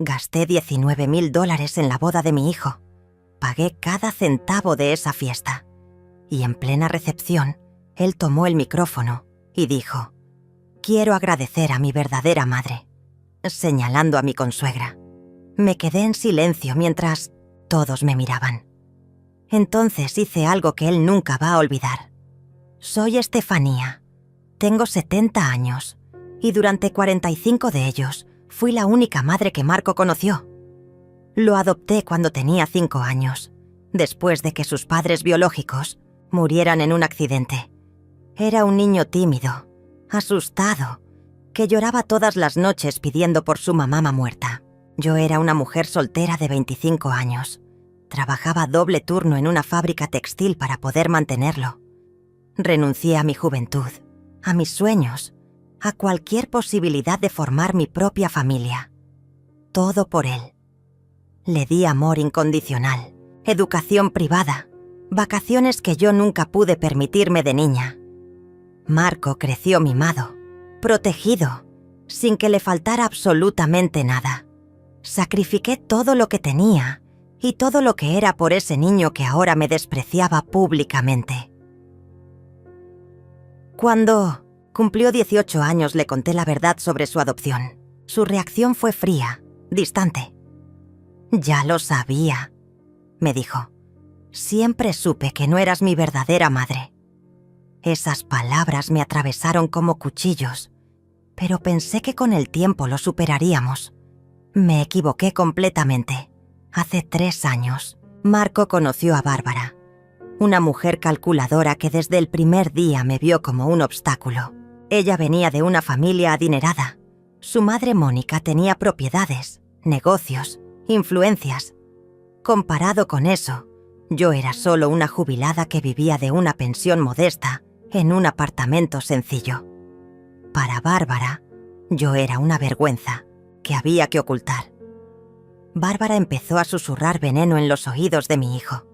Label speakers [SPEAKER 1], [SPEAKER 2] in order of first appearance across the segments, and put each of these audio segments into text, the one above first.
[SPEAKER 1] Gasté $19,000 en la boda de mi hijo. Pagué cada centavo de esa fiesta. Y en plena recepción, él tomó el micrófono y dijo: «Quiero agradecer a mi verdadera madre», señalando a mi consuegra. Me quedé en silencio mientras todos me miraban. Entonces hice algo que él nunca va a olvidar. Soy Estefanía. Tengo 70 años y durante 45 de ellos fui la única madre que Marco conoció. Lo adopté cuando tenía 5 años, después de que sus padres biológicos murieran en un accidente. Era un niño tímido, asustado, que lloraba todas las noches pidiendo por su mamá muerta. Yo era una mujer soltera de 25 años. Trabajaba doble turno en una fábrica textil para poder mantenerlo. Renuncié a mi juventud, a mis sueños, a cualquier posibilidad de formar mi propia familia. Todo por él. Le di amor incondicional, educación privada, vacaciones que yo nunca pude permitirme de niña. Marco creció mimado, protegido, sin que le faltara absolutamente nada. Sacrifiqué todo lo que tenía y todo lo que era por ese niño que ahora me despreciaba públicamente. Cuando cumplió 18 años le conté la verdad sobre su adopción. Su reacción fue fría, distante. «Ya lo sabía», me dijo. «Siempre supe que no eras mi verdadera madre». Esas palabras me atravesaron como cuchillos, pero pensé que con el tiempo lo superaríamos. Me equivoqué completamente. Hace 3 años, Marco conoció a Bárbara, una mujer calculadora que desde el primer día me vio como un obstáculo. Ella venía de una familia adinerada. Su madre Mónica tenía propiedades, negocios, influencias. Comparado con eso, yo era solo una jubilada que vivía de una pensión modesta en un apartamento sencillo. Para Bárbara, yo era una vergüenza que había que ocultar. Bárbara empezó a susurrar veneno en los oídos de mi hijo.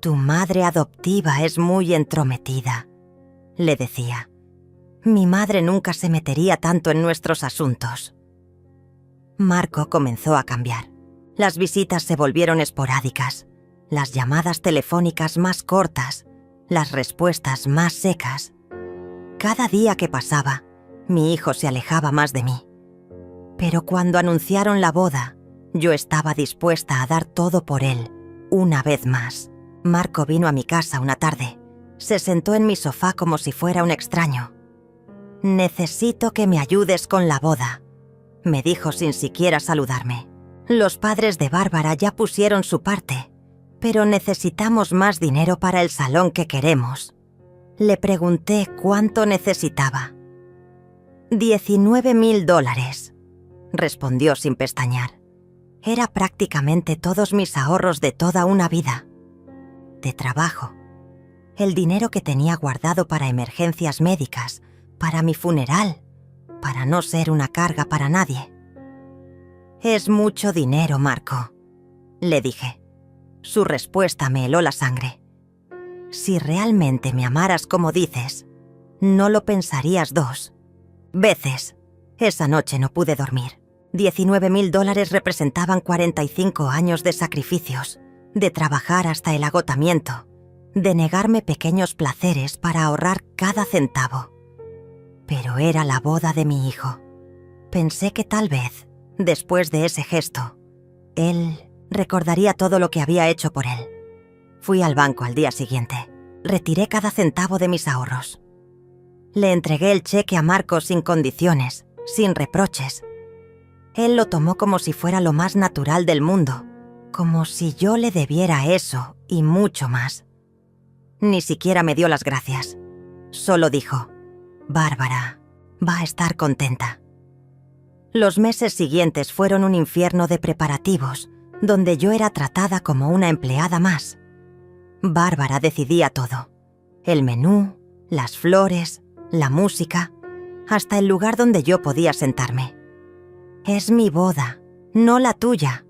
[SPEAKER 1] «Tu madre adoptiva es muy entrometida», le decía. «Mi madre nunca se metería tanto en nuestros asuntos». Marco comenzó a cambiar. Las visitas se volvieron esporádicas, las llamadas telefónicas más cortas, las respuestas más secas. Cada día que pasaba, mi hijo se alejaba más de mí. Pero cuando anunciaron la boda, yo estaba dispuesta a dar todo por él, una vez más. Marco vino a mi casa una tarde. Se sentó en mi sofá como si fuera un extraño. «Necesito que me ayudes con la boda», me dijo sin siquiera saludarme. «Los padres de Bárbara ya pusieron su parte, pero necesitamos más dinero para el salón que queremos». Le pregunté cuánto necesitaba. $19,000, respondió sin pestañear. Era prácticamente todos mis ahorros de toda una vida. De trabajo. El dinero que tenía guardado para emergencias médicas, para mi funeral, para no ser una carga para nadie. «Es mucho dinero, Marco», le dije. Su respuesta me heló la sangre. «Si realmente me amaras como dices, no lo pensarías 2 veces». Esa noche no pude dormir. $19,000 representaban 45 años de sacrificios, de trabajar hasta el agotamiento, de negarme pequeños placeres para ahorrar cada centavo. Pero era la boda de mi hijo. Pensé que tal vez, después de ese gesto, él recordaría todo lo que había hecho por él. Fui al banco al día siguiente. Retiré cada centavo de mis ahorros. Le entregué el cheque a Marco sin condiciones, sin reproches. Él lo tomó como si fuera lo más natural del mundo, como si yo le debiera eso y mucho más. Ni siquiera me dio las gracias. Solo dijo: «Bárbara va a estar contenta». Los meses siguientes fueron un infierno de preparativos, donde yo era tratada como una empleada más. Bárbara decidía todo: el menú, las flores, la música, hasta el lugar donde yo podía sentarme. «Es mi boda, no la tuya»,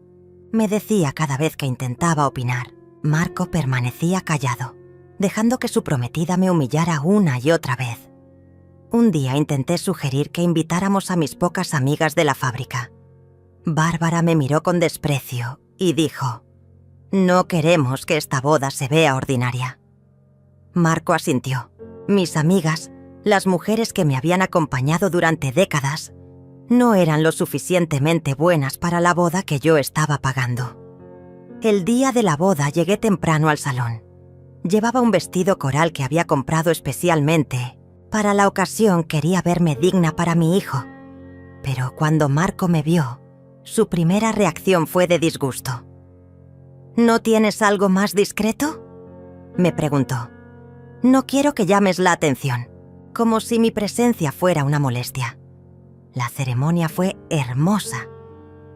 [SPEAKER 1] me decía cada vez que intentaba opinar. Marco permanecía callado, dejando que su prometida me humillara una y otra vez. Un día intenté sugerir que invitáramos a mis pocas amigas de la fábrica. Bárbara me miró con desprecio y dijo: «No queremos que esta boda se vea ordinaria». Marco asintió. Mis amigas, las mujeres que me habían acompañado durante décadas, no eran lo suficientemente buenas para la boda que yo estaba pagando. El día de la boda llegué temprano al salón. Llevaba un vestido coral que había comprado especialmente. Para la ocasión quería verme digna para mi hijo. Pero cuando Marco me vio, su primera reacción fue de disgusto. «¿No tienes algo más discreto?», me preguntó. «No quiero que llames la atención», como si mi presencia fuera una molestia. La ceremonia fue hermosa.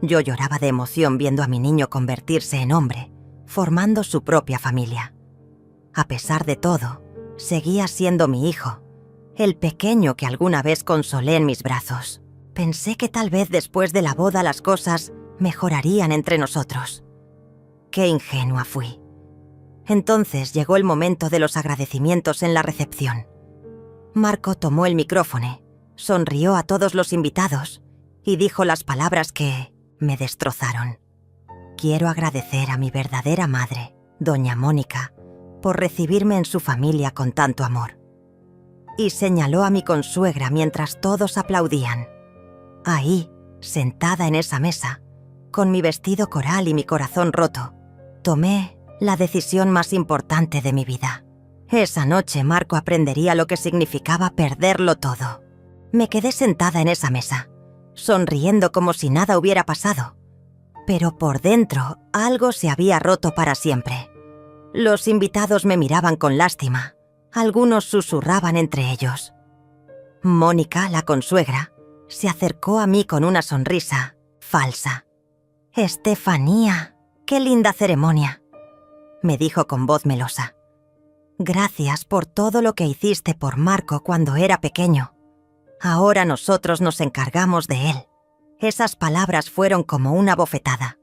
[SPEAKER 1] Yo lloraba de emoción viendo a mi niño convertirse en hombre, formando su propia familia. A pesar de todo, seguía siendo mi hijo, el pequeño que alguna vez consolé en mis brazos. Pensé que tal vez después de la boda las cosas mejorarían entre nosotros. Qué ingenua fui. Entonces llegó el momento de los agradecimientos en la recepción. Marco tomó el micrófono, sonrió a todos los invitados y dijo las palabras que me destrozaron. «Quiero agradecer a mi verdadera madre, doña Mónica, por recibirme en su familia con tanto amor». Y señaló a mi consuegra mientras todos aplaudían. Ahí, sentada en esa mesa, con mi vestido coral y mi corazón roto, tomé la decisión más importante de mi vida. Esa noche Marco aprendería lo que significaba perderlo todo. Me quedé sentada en esa mesa, sonriendo como si nada hubiera pasado. Pero por dentro algo se había roto para siempre. Los invitados me miraban con lástima. Algunos susurraban entre ellos. Mónica, la consuegra, se acercó a mí con una sonrisa falsa. «Estefanía, qué linda ceremonia», me dijo con voz melosa. «Gracias por todo lo que hiciste por Marco cuando era pequeño. Ahora nosotros nos encargamos de él». Esas palabras fueron como una bofetada.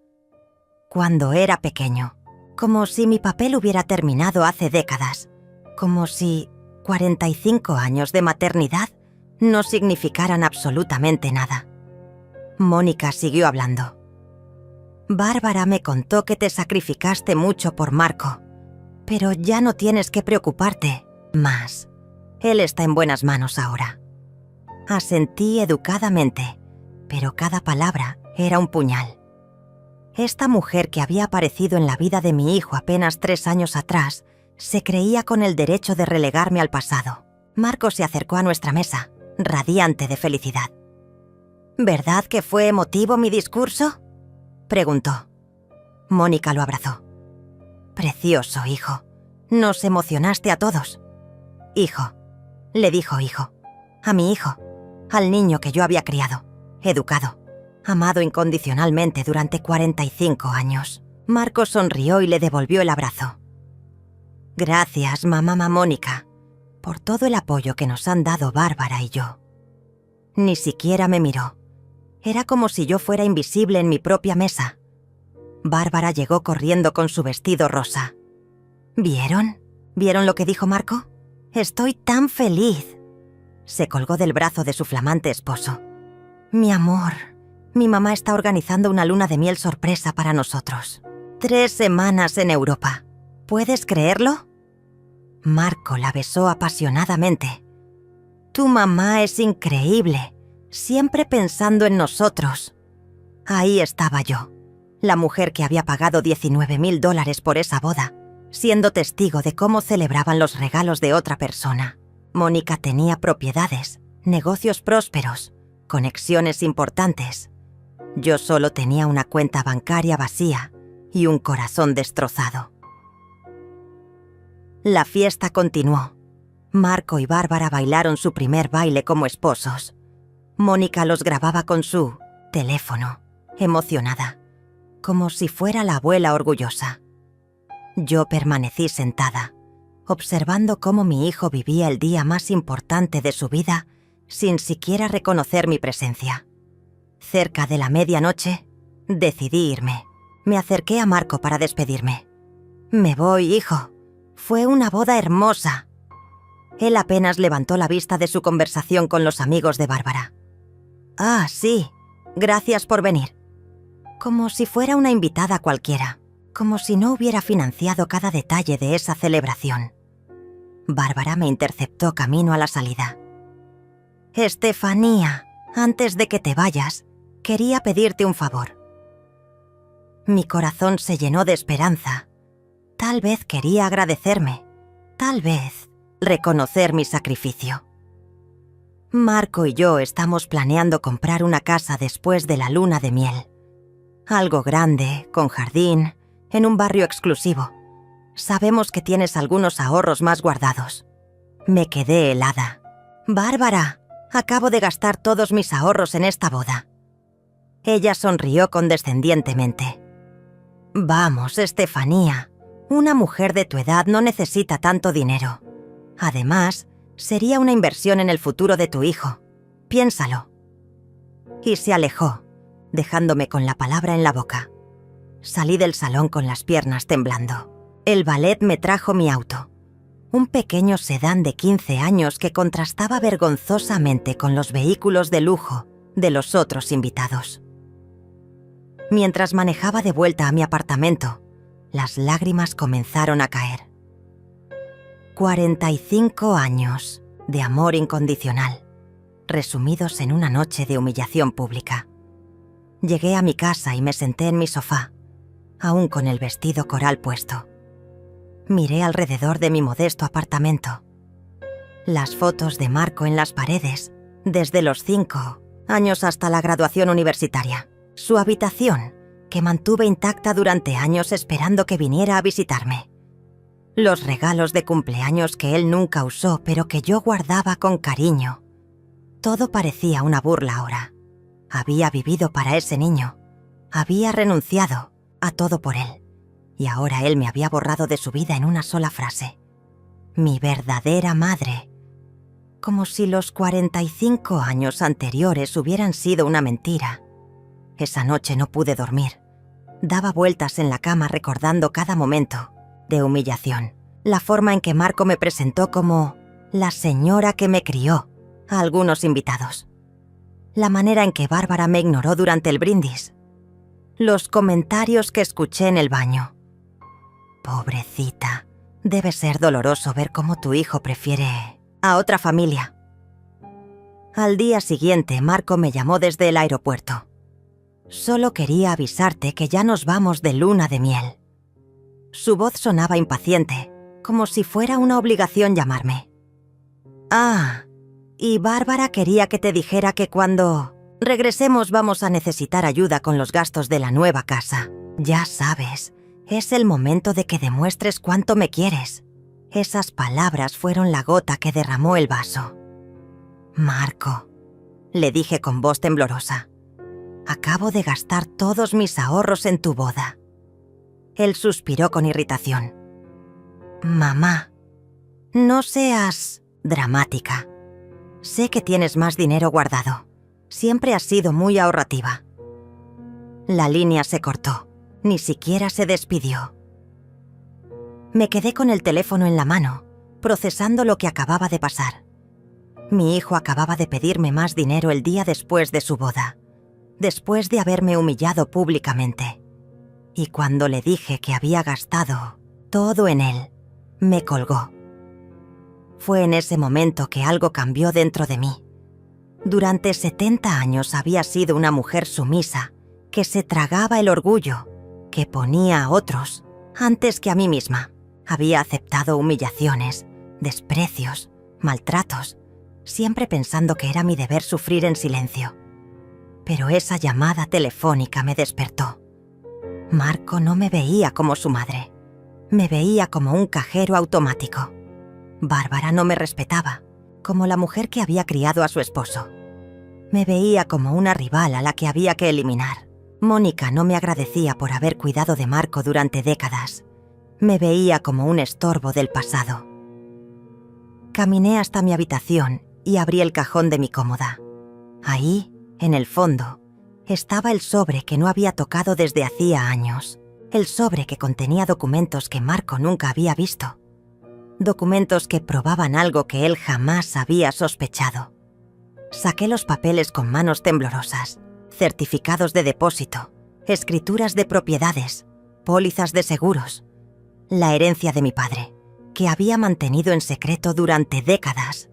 [SPEAKER 1] Cuando era pequeño, como si mi papel hubiera terminado hace décadas, como si 45 años de maternidad no significaran absolutamente nada. Mónica siguió hablando. «Bárbara me contó que te sacrificaste mucho por Marco, pero ya no tienes que preocuparte más. Él está en buenas manos ahora». Asentí educadamente, pero cada palabra era un puñal. Esta mujer que había aparecido en la vida de mi hijo apenas 3 años atrás se creía con el derecho de relegarme al pasado. Marco se acercó a nuestra mesa, radiante de felicidad. «¿Verdad que fue emotivo mi discurso?», preguntó. Mónica lo abrazó. «Precioso, hijo. Nos emocionaste a todos». «Hijo», le dijo hijo, a mi hijo, al niño que yo había criado, educado, amado incondicionalmente durante 45 años. Marco sonrió y le devolvió el abrazo. «Gracias, mamá Mónica, por todo el apoyo que nos han dado Bárbara y yo». Ni siquiera me miró. Era como si yo fuera invisible en mi propia mesa. Bárbara llegó corriendo con su vestido rosa. ¿Vieron? ¿Vieron lo que dijo Marco? Estoy tan feliz. Se colgó del brazo de su flamante esposo. «Mi amor, mi mamá está organizando una luna de miel sorpresa para nosotros. 3 semanas en Europa. ¿Puedes creerlo?». Marco la besó apasionadamente. «Tu mamá es increíble, siempre pensando en nosotros». Ahí estaba yo, la mujer que había pagado $19,000 por esa boda, siendo testigo de cómo celebraban los regalos de otra persona. Mónica tenía propiedades, negocios prósperos, conexiones importantes. Yo solo tenía una cuenta bancaria vacía y un corazón destrozado. La fiesta continuó. Marco y Bárbara bailaron su primer baile como esposos. Mónica los grababa con su teléfono, emocionada, como si fuera la abuela orgullosa. Yo permanecí sentada, observando cómo mi hijo vivía el día más importante de su vida sin siquiera reconocer mi presencia. Cerca de la medianoche, decidí irme. Me acerqué a Marco para despedirme. «Me voy, hijo. Fue una boda hermosa». Él apenas levantó la vista de su conversación con los amigos de Bárbara. «Ah, sí. Gracias por venir». como si fuera una invitada cualquiera, como si no hubiera financiado cada detalle de esa celebración. Bárbara me interceptó camino a la salida. «Estefanía, antes de que te vayas, quería pedirte un favor». Mi corazón se llenó de esperanza. Tal vez quería agradecerme, tal vez reconocer mi sacrificio. Marco y yo estamos planeando comprar una casa después de la luna de miel. Algo grande, con jardín, en un barrio exclusivo. Sabemos que tienes algunos ahorros más guardados. Me quedé helada. «Bárbara, acabo de gastar todos mis ahorros en esta boda». Ella sonrió condescendientemente. «Vamos, Estefanía, una mujer de tu edad no necesita tanto dinero. Además, sería una inversión en el futuro de tu hijo. Piénsalo». Y se alejó, dejándome con la palabra en la boca. Salí del salón con las piernas temblando. El valet me trajo mi auto. Un pequeño sedán de 15 años que contrastaba vergonzosamente con los vehículos de lujo de los otros invitados. Mientras manejaba de vuelta a mi apartamento, las lágrimas comenzaron a caer. 45 años de amor incondicional, resumidos en una noche de humillación pública. Llegué a mi casa y me senté en mi sofá, aún con el vestido coral puesto. Miré alrededor de mi modesto apartamento. Las fotos de Marco en las paredes, desde los 5 años hasta la graduación universitaria. Su habitación, que mantuve intacta durante años esperando que viniera a visitarme. Los regalos de cumpleaños que él nunca usó, pero que yo guardaba con cariño. Todo parecía una burla ahora. Había vivido para ese niño. Había renunciado a todo por él. Y ahora él me había borrado de su vida en una sola frase. Mi verdadera madre. Como si los 45 años anteriores hubieran sido una mentira. Esa noche no pude dormir. Daba vueltas en la cama recordando cada momento de humillación. La forma en que Marco me presentó como la señora que me crió a algunos invitados. La manera en que Bárbara me ignoró durante el brindis. Los comentarios que escuché en el baño. Pobrecita, debe ser doloroso ver cómo tu hijo prefiere a otra familia. Al día siguiente, Marco me llamó desde el aeropuerto. Solo quería avisarte que ya nos vamos de luna de miel. Su voz sonaba impaciente, como si fuera una obligación llamarme. Ah, y Bárbara quería que te dijera que cuando regresemos vamos a necesitar ayuda con los gastos de la nueva casa. Ya sabes, es el momento de que demuestres cuánto me quieres. Esas palabras fueron la gota que derramó el vaso. Marco, le dije con voz temblorosa. Acabo de gastar todos mis ahorros en tu boda. Él suspiró con irritación. Mamá, no seas dramática. Sé que tienes más dinero guardado. Siempre has sido muy ahorrativa. La línea se cortó. Ni siquiera se despidió. Me quedé con el teléfono en la mano, procesando lo que acababa de pasar. Mi hijo acababa de pedirme más dinero el día después de su boda, después de haberme humillado públicamente. Y cuando le dije que había gastado todo en él, me colgó. Fue en ese momento que algo cambió dentro de mí. Durante 70 años había sido una mujer sumisa, que se tragaba el orgullo, que ponía a otros antes que a mí misma. Había aceptado humillaciones, desprecios, maltratos, siempre pensando que era mi deber sufrir en silencio. Pero esa llamada telefónica me despertó. Marco no me veía como su madre. Me veía como un cajero automático. Bárbara no me respetaba, como la mujer que había criado a su esposo. Me veía como una rival a la que había que eliminar. Mónica no me agradecía por haber cuidado de Marco durante décadas. Me veía como un estorbo del pasado. Caminé hasta mi habitación y abrí el cajón de mi cómoda. Ahí, en el fondo, estaba el sobre que no había tocado desde hacía años. El sobre que contenía documentos que Marco nunca había visto. Documentos que probaban algo que él jamás había sospechado. Saqué los papeles con manos temblorosas. Certificados de depósito, escrituras de propiedades, pólizas de seguros, la herencia de mi padre, que había mantenido en secreto durante décadas,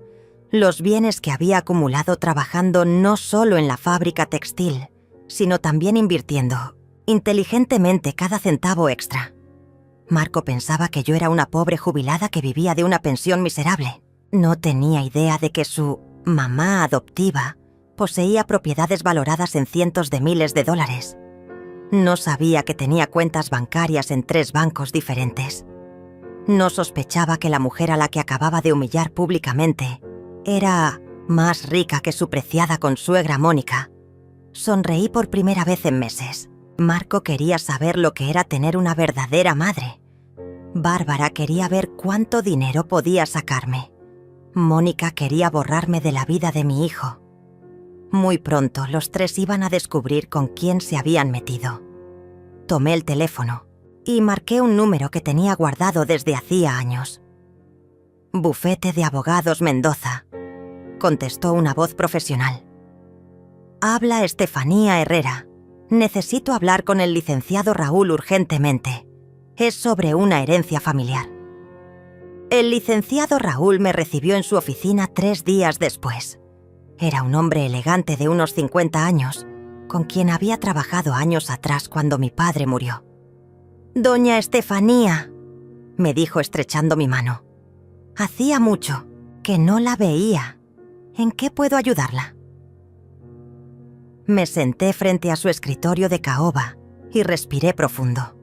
[SPEAKER 1] los bienes que había acumulado trabajando no solo en la fábrica textil, sino también invirtiendo inteligentemente cada centavo extra. Marco pensaba que yo era una pobre jubilada que vivía de una pensión miserable. No tenía idea de que su mamá adoptiva poseía propiedades valoradas en cientos de miles de dólares. No sabía que tenía cuentas bancarias en 3 bancos diferentes. No sospechaba que la mujer a la que acababa de humillar públicamente era más rica que su preciada consuegra Mónica. Sonreí por primera vez en meses. Marco quería saber lo que era tener una verdadera madre. Bárbara quería ver cuánto dinero podía sacarme. Mónica quería borrarme de la vida de mi hijo. Muy pronto los 3 iban a descubrir con quién se habían metido. Tomé el teléfono y marqué un número que tenía guardado desde hacía años. «Bufete de Abogados Mendoza», contestó una voz profesional. «Habla Estefanía Herrera. Necesito hablar con el licenciado Raúl urgentemente. Es sobre una herencia familiar». El licenciado Raúl me recibió en su oficina 3 días después. Era un hombre elegante de unos 50 años, con quien había trabajado años atrás cuando mi padre murió. «Doña Estefanía», me dijo estrechando mi mano. «Hacía mucho que no la veía. ¿En qué puedo ayudarla?» Me senté frente a su escritorio de caoba y respiré profundo.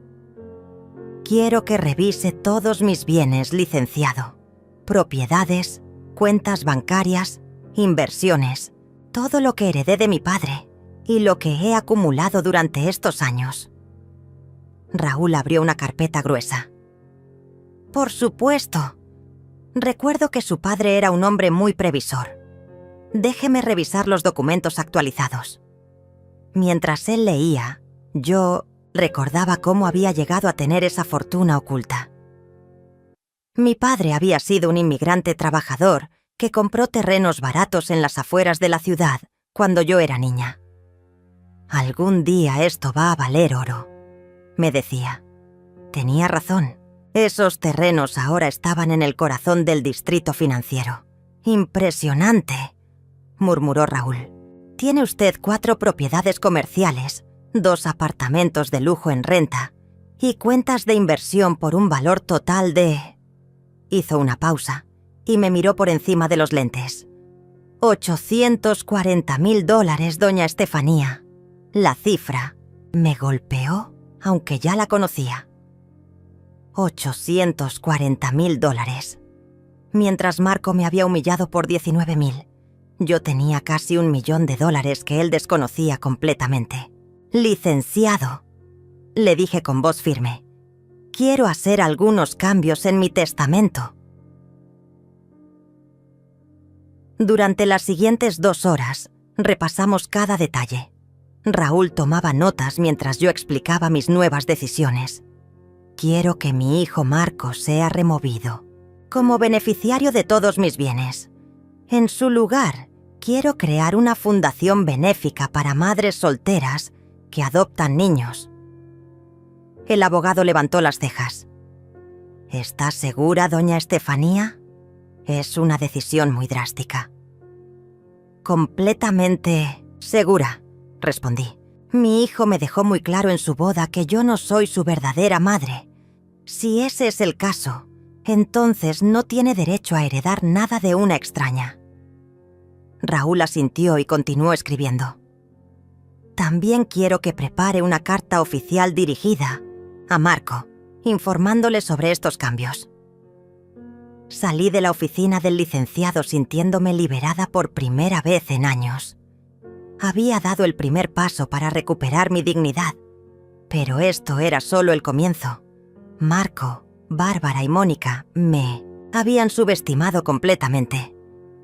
[SPEAKER 1] «Quiero que revise todos mis bienes, licenciado. Propiedades, cuentas bancarias, inversiones, todo lo que heredé de mi padre y lo que he acumulado durante estos años». Raúl abrió una carpeta gruesa. «Por supuesto. Recuerdo que su padre era un hombre muy previsor. Déjeme revisar los documentos actualizados». Mientras él leía, yo recordaba cómo había llegado a tener esa fortuna oculta. Mi padre había sido un inmigrante trabajador que compró terrenos baratos en las afueras de la ciudad cuando yo era niña. «Algún día esto va a valer oro», me decía. Tenía razón. Esos terrenos ahora estaban en el corazón del distrito financiero. «Impresionante», murmuró Raúl. «Tiene usted 4 propiedades comerciales, 2 apartamentos de lujo en renta y cuentas de inversión por un valor total de...». Hizo una pausa y me miró por encima de los lentes. $840.000, doña Estefanía. La cifra me golpeó, aunque ya la conocía. $840.000. Mientras Marco me había humillado por 19.000, yo tenía casi $1 millón que él desconocía completamente. «Licenciado», le dije con voz firme, «quiero hacer algunos cambios en mi testamento». Durante las siguientes 2 horas, repasamos cada detalle. Raúl tomaba notas mientras yo explicaba mis nuevas decisiones. «Quiero que mi hijo Marco sea removido como beneficiario de todos mis bienes. En su lugar, quiero crear una fundación benéfica para madres solteras que adoptan niños». El abogado levantó las cejas. «¿Está segura, doña Estefanía? Es una decisión muy drástica». «Completamente segura», respondí. «Mi hijo me dejó muy claro en su boda que yo no soy su verdadera madre. Si ese es el caso, entonces no tiene derecho a heredar nada de una extraña». Raúl asintió y continuó escribiendo. «También quiero que prepare una carta oficial dirigida a Marco, informándole sobre estos cambios». Salí de la oficina del licenciado sintiéndome liberada por primera vez en años. Había dado el primer paso para recuperar mi dignidad, pero esto era solo el comienzo. Marco, Bárbara y Mónica me habían subestimado completamente.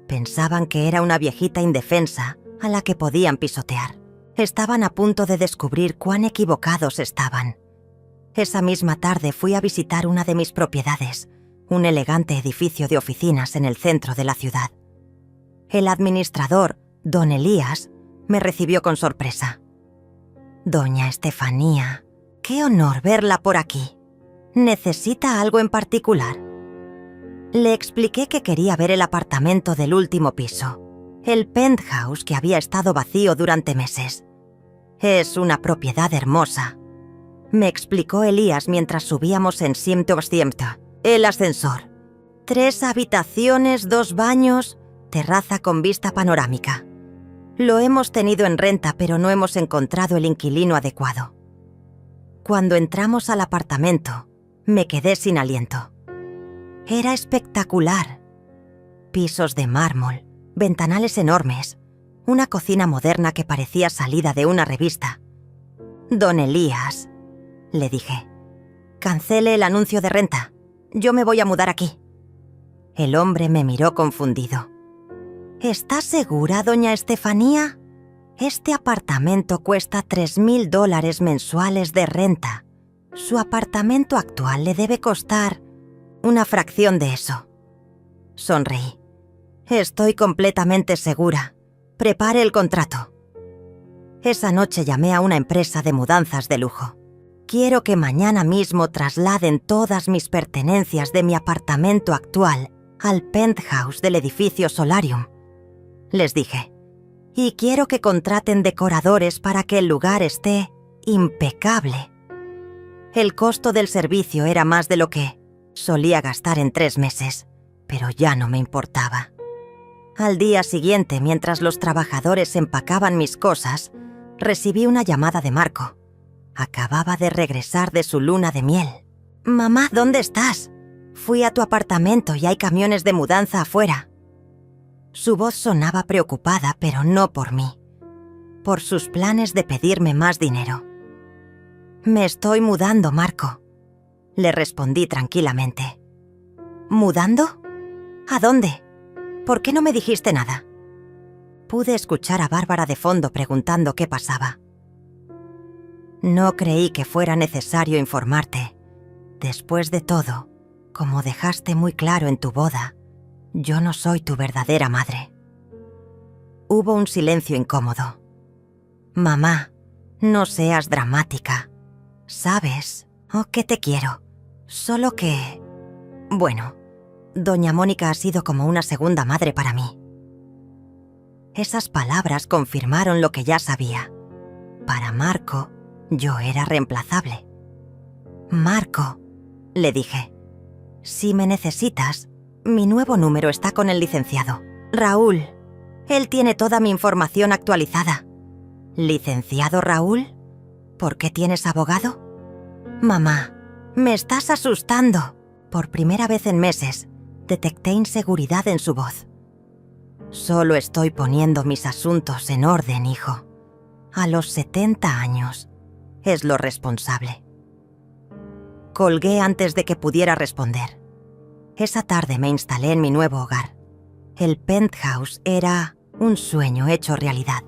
[SPEAKER 1] Pensaban que era una viejita indefensa a la que podían pisotear. Estaban a punto de descubrir cuán equivocados estaban. Esa misma tarde fui a visitar una de mis propiedades, un elegante edificio de oficinas en el centro de la ciudad. El administrador, don Elías, me recibió con sorpresa. Doña Estefanía, qué honor verla por aquí. ¿Necesita algo en particular? Le expliqué que quería ver el apartamento del último piso, el penthouse que había estado vacío durante meses. Es una propiedad hermosa, me explicó Elías mientras subíamos en el ascensor. 3 habitaciones, 2 baños, terraza con vista panorámica. Lo hemos tenido en renta, pero no hemos encontrado el inquilino adecuado. Cuando entramos al apartamento, me quedé sin aliento. Era espectacular. Pisos de mármol, ventanales enormes, una cocina moderna que parecía salida de una revista. Don Elías, le dije, cancele el anuncio de renta. Yo me voy a mudar aquí. El hombre me miró confundido. ¿Está segura, doña Estefanía? Este apartamento cuesta $3,000 mensuales de renta. Su apartamento actual le debe costar una fracción de eso. Sonreí. Estoy completamente segura. Prepare el contrato. Esa noche llamé a una empresa de mudanzas de lujo. Quiero que mañana mismo trasladen todas mis pertenencias de mi apartamento actual al penthouse del edificio Solarium, les dije. Y quiero que contraten decoradores para que el lugar esté impecable. El costo del servicio era más de lo que solía gastar en 3 meses, pero ya no me importaba. Al día siguiente, mientras los trabajadores empacaban mis cosas, recibí una llamada de Marco. Acababa de regresar de su luna de miel. «Mamá, ¿dónde estás? Fui a tu apartamento y hay camiones de mudanza afuera». Su voz sonaba preocupada, pero no por mí. Por sus planes de pedirme más dinero. «Me estoy mudando, Marco», le respondí tranquilamente. «¿Mudando? ¿A dónde? ¿Por qué no me dijiste nada?» Pude escuchar a Bárbara de fondo preguntando qué pasaba. «No creí que fuera necesario informarte. Después de todo, como dejaste muy claro en tu boda, yo no soy tu verdadera madre». Hubo un silencio incómodo. «Mamá, no seas dramática. ¿Sabes? Que te quiero. Solo que... Bueno, doña Mónica ha sido como una segunda madre para mí». Esas palabras confirmaron lo que ya sabía. Para Marco, yo era reemplazable. «Marco», le dije, «si me necesitas, mi nuevo número está con el licenciado. Raúl. Él tiene toda mi información actualizada». «¿Licenciado Raúl? ¿Por qué tienes abogado?» «Mamá, me estás asustando». Por primera vez en meses, detecté inseguridad en su voz. «Solo estoy poniendo mis asuntos en orden, hijo. A los 70 años, es lo responsable». Colgué antes de que pudiera responder. Esa tarde me instalé en mi nuevo hogar. El penthouse era un sueño hecho realidad.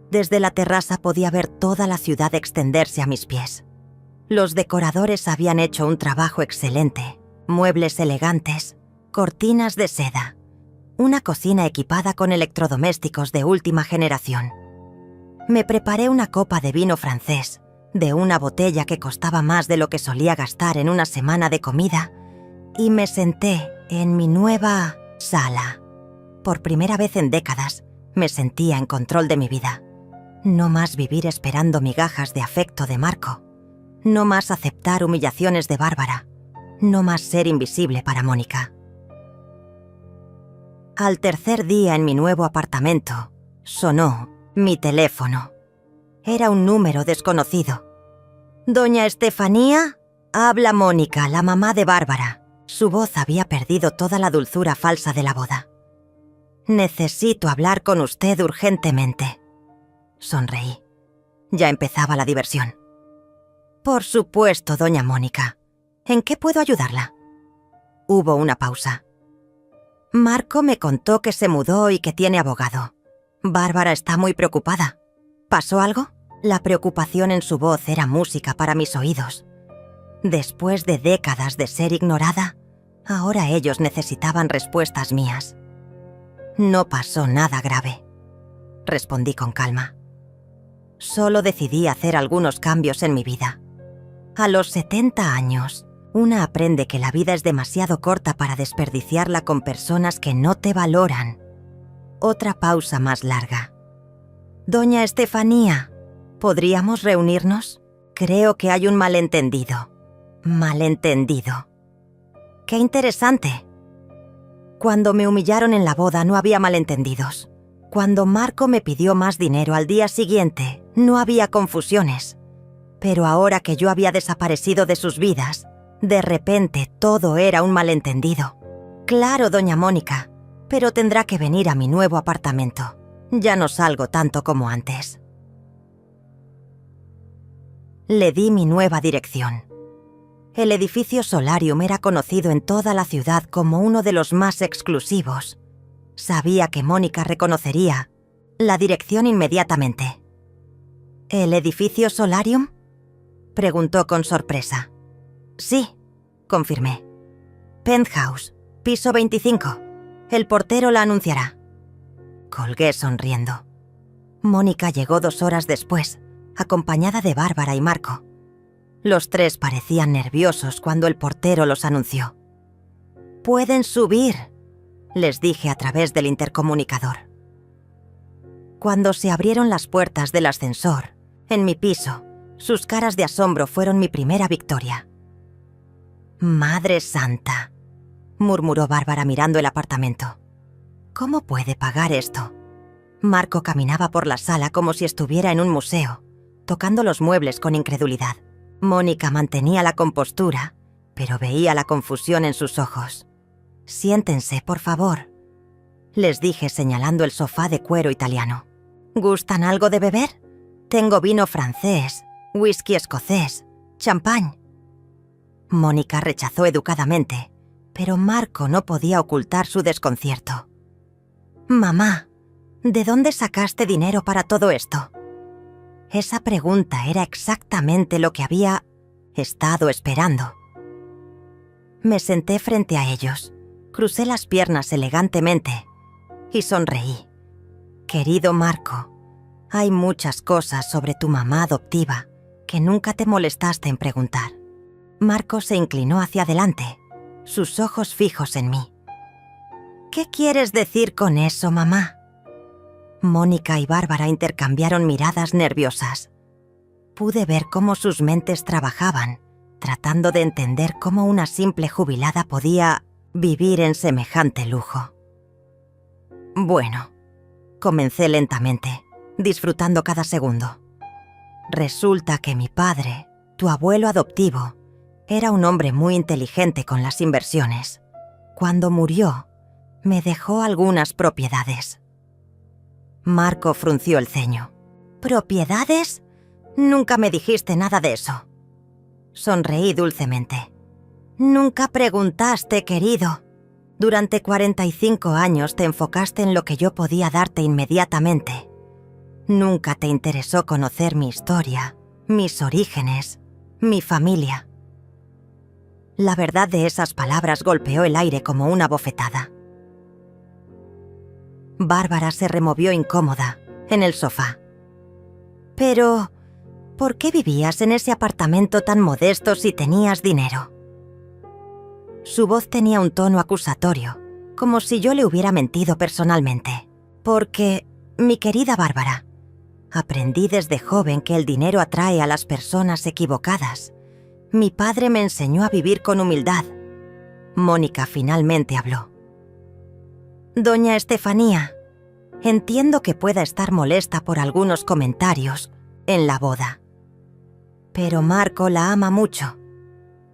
[SPEAKER 1] Desde la terraza podía ver toda la ciudad extenderse a mis pies. Los decoradores habían hecho un trabajo excelente. Muebles elegantes, cortinas de seda, una cocina equipada con electrodomésticos de última generación. Me preparé una copa de vino francés, de una botella que costaba más de lo que solía gastar en una semana de comida, y me senté en mi nueva sala. Por primera vez en décadas, me sentía en control de mi vida. No más vivir esperando migajas de afecto de Marco. No más aceptar humillaciones de Bárbara. No más ser invisible para Mónica. Al tercer día en mi nuevo apartamento, sonó mi teléfono. Era un número desconocido. «Doña Estefanía, habla Mónica, la mamá de Bárbara». Su voz había perdido toda la dulzura falsa de la boda. «Necesito hablar con usted urgentemente». Sonreí. Ya empezaba la diversión. «Por supuesto, doña Mónica. ¿En qué puedo ayudarla?» Hubo una pausa. «Marco me contó que se mudó y que tiene abogado. Bárbara está muy preocupada. ¿Pasó algo?» La preocupación en su voz era música para mis oídos. Después de décadas de ser ignorada, ahora ellos necesitaban respuestas mías. «No pasó nada grave», respondí con calma. Solo decidí hacer algunos cambios en mi vida. A los 70 años, una aprende que la vida es demasiado corta para desperdiciarla con personas que no te valoran. Otra pausa más larga. Doña Estefanía, ¿podríamos reunirnos? Creo que hay un malentendido. Malentendido. ¡Qué interesante! Cuando me humillaron en la boda no había malentendidos. Cuando Marco me pidió más dinero al día siguiente, no había confusiones. Pero ahora que yo había desaparecido de sus vidas, de repente todo era un malentendido. Claro, doña Mónica, pero tendrá que venir a mi nuevo apartamento. Ya no salgo tanto como antes. Le di mi nueva dirección. El edificio Solarium era conocido en toda la ciudad como uno de los más exclusivos. Sabía que Mónica reconocería la dirección inmediatamente. ¿El edificio Solarium?, preguntó con sorpresa. Sí, confirmé. Penthouse, piso 25. El portero la anunciará. Colgué sonriendo. Mónica llegó 2 horas después, acompañada de Bárbara y Marco. Los 3 parecían nerviosos cuando el portero los anunció. «Pueden subir», les dije a través del intercomunicador. Cuando se abrieron las puertas del ascensor, en mi piso, sus caras de asombro fueron mi primera victoria. «Madre Santa», murmuró Bárbara mirando el apartamento. «¿Cómo puede pagar esto?» Marco caminaba por la sala como si estuviera en un museo, tocando los muebles con incredulidad. Mónica mantenía la compostura, pero veía la confusión en sus ojos. «Siéntense, por favor», les dije señalando el sofá de cuero italiano. «¿Gustan algo de beber? Tengo vino francés, whisky escocés, champán». Mónica rechazó educadamente, pero Marco no podía ocultar su desconcierto. «Mamá, ¿de dónde sacaste dinero para todo esto?». Esa pregunta era exactamente lo que había estado esperando. Me senté frente a ellos, crucé las piernas elegantemente y sonreí. «Querido Marco, hay muchas cosas sobre tu mamá adoptiva que nunca te molestaste en preguntar». Marco se inclinó hacia adelante, sus ojos fijos en mí. «¿Qué quieres decir con eso, mamá?». Mónica y Bárbara intercambiaron miradas nerviosas. Pude ver cómo sus mentes trabajaban, tratando de entender cómo una simple jubilada podía vivir en semejante lujo. «Bueno», comencé lentamente, disfrutando cada segundo. «Resulta que mi padre, tu abuelo adoptivo, era un hombre muy inteligente con las inversiones. Cuando murió, me dejó algunas propiedades». Marco frunció el ceño. «¿Propiedades? Nunca me dijiste nada de eso». Sonreí dulcemente. «Nunca preguntaste, querido. Durante 45 años te enfocaste en lo que yo podía darte inmediatamente. Nunca te interesó conocer mi historia, mis orígenes, mi familia». La verdad de esas palabras golpeó el aire como una bofetada. Bárbara se removió incómoda, en el sofá. «Pero, ¿por qué vivías en ese apartamento tan modesto si tenías dinero?». Su voz tenía un tono acusatorio, como si yo le hubiera mentido personalmente. «Porque, mi querida Bárbara, aprendí desde joven que el dinero atrae a las personas equivocadas. Mi padre me enseñó a vivir con humildad». Mónica finalmente habló. «Doña Estefanía, entiendo que pueda estar molesta por algunos comentarios en la boda. Pero Marco la ama mucho.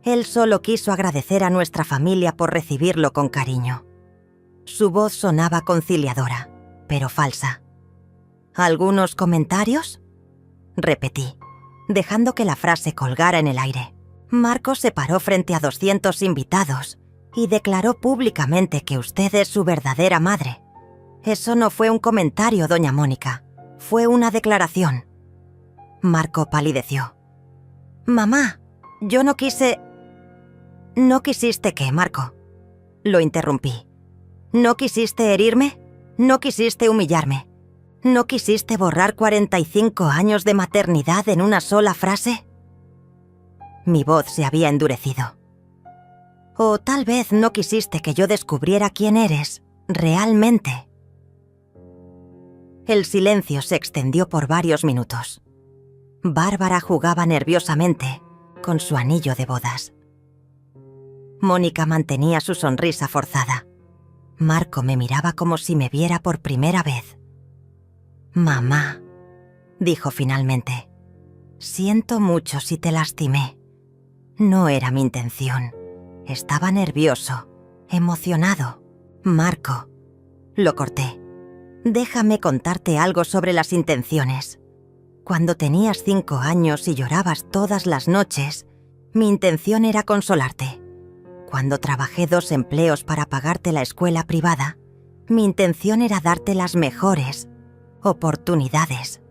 [SPEAKER 1] Él solo quiso agradecer a nuestra familia por recibirlo con cariño». Su voz sonaba conciliadora, pero falsa. «¿Algunos comentarios?», repetí, dejando que la frase colgara en el aire. Marco se paró frente a 200 invitados y declaró públicamente que usted es su verdadera madre. Eso no fue un comentario, doña Mónica. Fue una declaración. Marco palideció. «Mamá, yo no quise...». «¿No quisiste qué, Marco?», lo interrumpí. «¿No quisiste herirme? ¿No quisiste humillarme? ¿No quisiste borrar 45 años de maternidad en una sola frase? Mi voz se había endurecido. O tal vez no quisiste que yo descubriera quién eres, realmente. El silencio se extendió por varios minutos. Bárbara jugaba nerviosamente con su anillo de bodas. Mónica mantenía su sonrisa forzada. Marco me miraba como si me viera por primera vez. «Mamá», dijo finalmente, «siento mucho si te lastimé. No era mi intención. Estaba nervioso, emocionado. Marco», lo corté. «Déjame contarte algo sobre las intenciones. Cuando tenías 5 años y llorabas todas las noches, mi intención era consolarte. Cuando trabajé 2 empleos para pagarte la escuela privada, mi intención era darte las mejores oportunidades.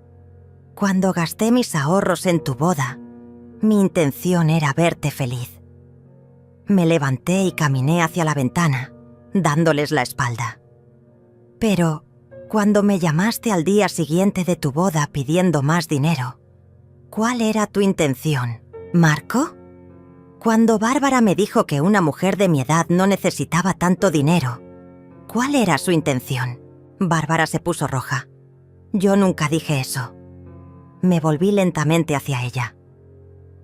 [SPEAKER 1] Cuando gasté mis ahorros en tu boda, mi intención era verte feliz». Me levanté y caminé hacia la ventana, dándoles la espalda. «Pero, cuando me llamaste al día siguiente de tu boda pidiendo más dinero, ¿cuál era tu intención, Marco? Cuando Bárbara me dijo que una mujer de mi edad no necesitaba tanto dinero, ¿cuál era su intención?» Bárbara se puso roja. «Yo nunca dije eso». Me volví lentamente hacia ella.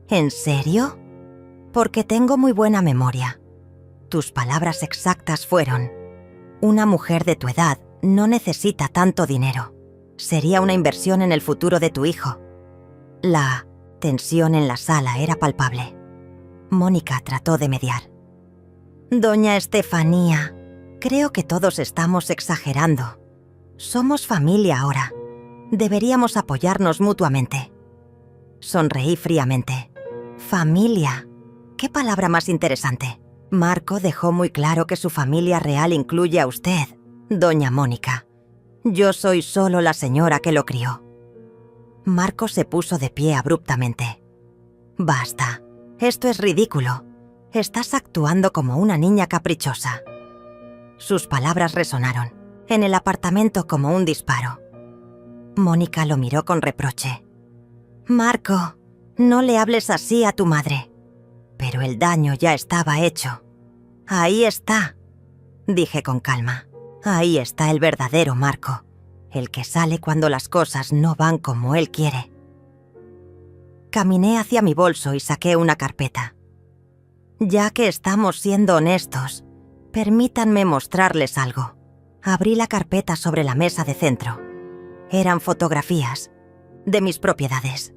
[SPEAKER 1] «¿En serio? Porque tengo muy buena memoria. Tus palabras exactas fueron: una mujer de tu edad no necesita tanto dinero. Sería una inversión en el futuro de tu hijo». La tensión en la sala era palpable. Mónica trató de mediar. «Doña Estefanía, creo que todos estamos exagerando. Somos familia ahora. Deberíamos apoyarnos mutuamente». Sonreí fríamente. «Familia. ¿Qué palabra más interesante?» Marco dejó muy claro que su familia real incluye a usted, doña Mónica. Yo soy solo la señora que lo crió. Marco se puso de pie abruptamente. «Basta. Esto es ridículo. Estás actuando como una niña caprichosa». Sus palabras resonaron en el apartamento como un disparo. Mónica lo miró con reproche. «Marco, no le hables así a tu madre». Pero el daño ya estaba hecho. «Ahí está», dije con calma. «Ahí está el verdadero Marco, el que sale cuando las cosas no van como él quiere». Caminé hacia mi bolso y saqué una carpeta. «Ya que estamos siendo honestos, permítanme mostrarles algo». Abrí la carpeta sobre la mesa de centro. Eran fotografías de mis propiedades.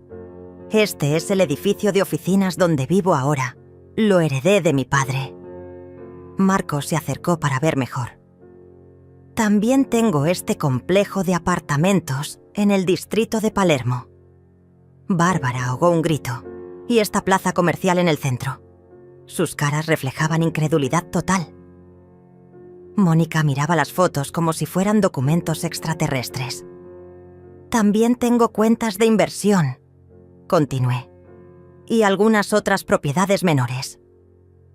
[SPEAKER 1] «Este es el edificio de oficinas donde vivo ahora. Lo heredé de mi padre». Marco se acercó para ver mejor. «También tengo este complejo de apartamentos en el distrito de Palermo». Bárbara ahogó un grito. «Y esta plaza comercial en el centro». Sus caras reflejaban incredulidad total. Mónica miraba las fotos como si fueran documentos extraterrestres. «También tengo cuentas de inversión», continué, «y algunas otras propiedades menores».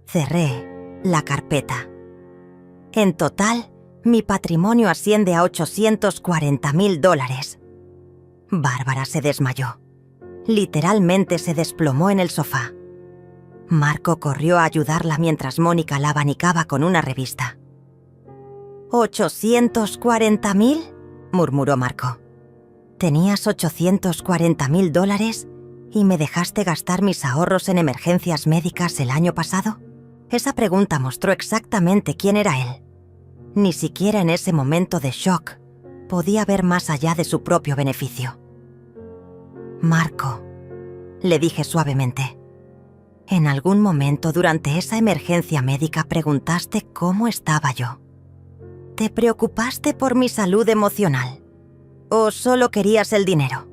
[SPEAKER 1] Cerré la carpeta. «En total, mi patrimonio asciende a $840,000. Bárbara se desmayó. Literalmente se desplomó en el sofá. Marco corrió a ayudarla mientras Mónica la abanicaba con una revista. «¿840,000?» murmuró Marco. «¿Tenías $840,000 y me dejaste gastar mis ahorros en emergencias médicas el año pasado?» Esa pregunta mostró exactamente quién era él. Ni siquiera en ese momento de shock podía ver más allá de su propio beneficio. «Marco», le dije suavemente, «en algún momento durante esa emergencia médica preguntaste cómo estaba yo. ¿Te preocupaste por mi salud emocional? ¿O solo querías el dinero?»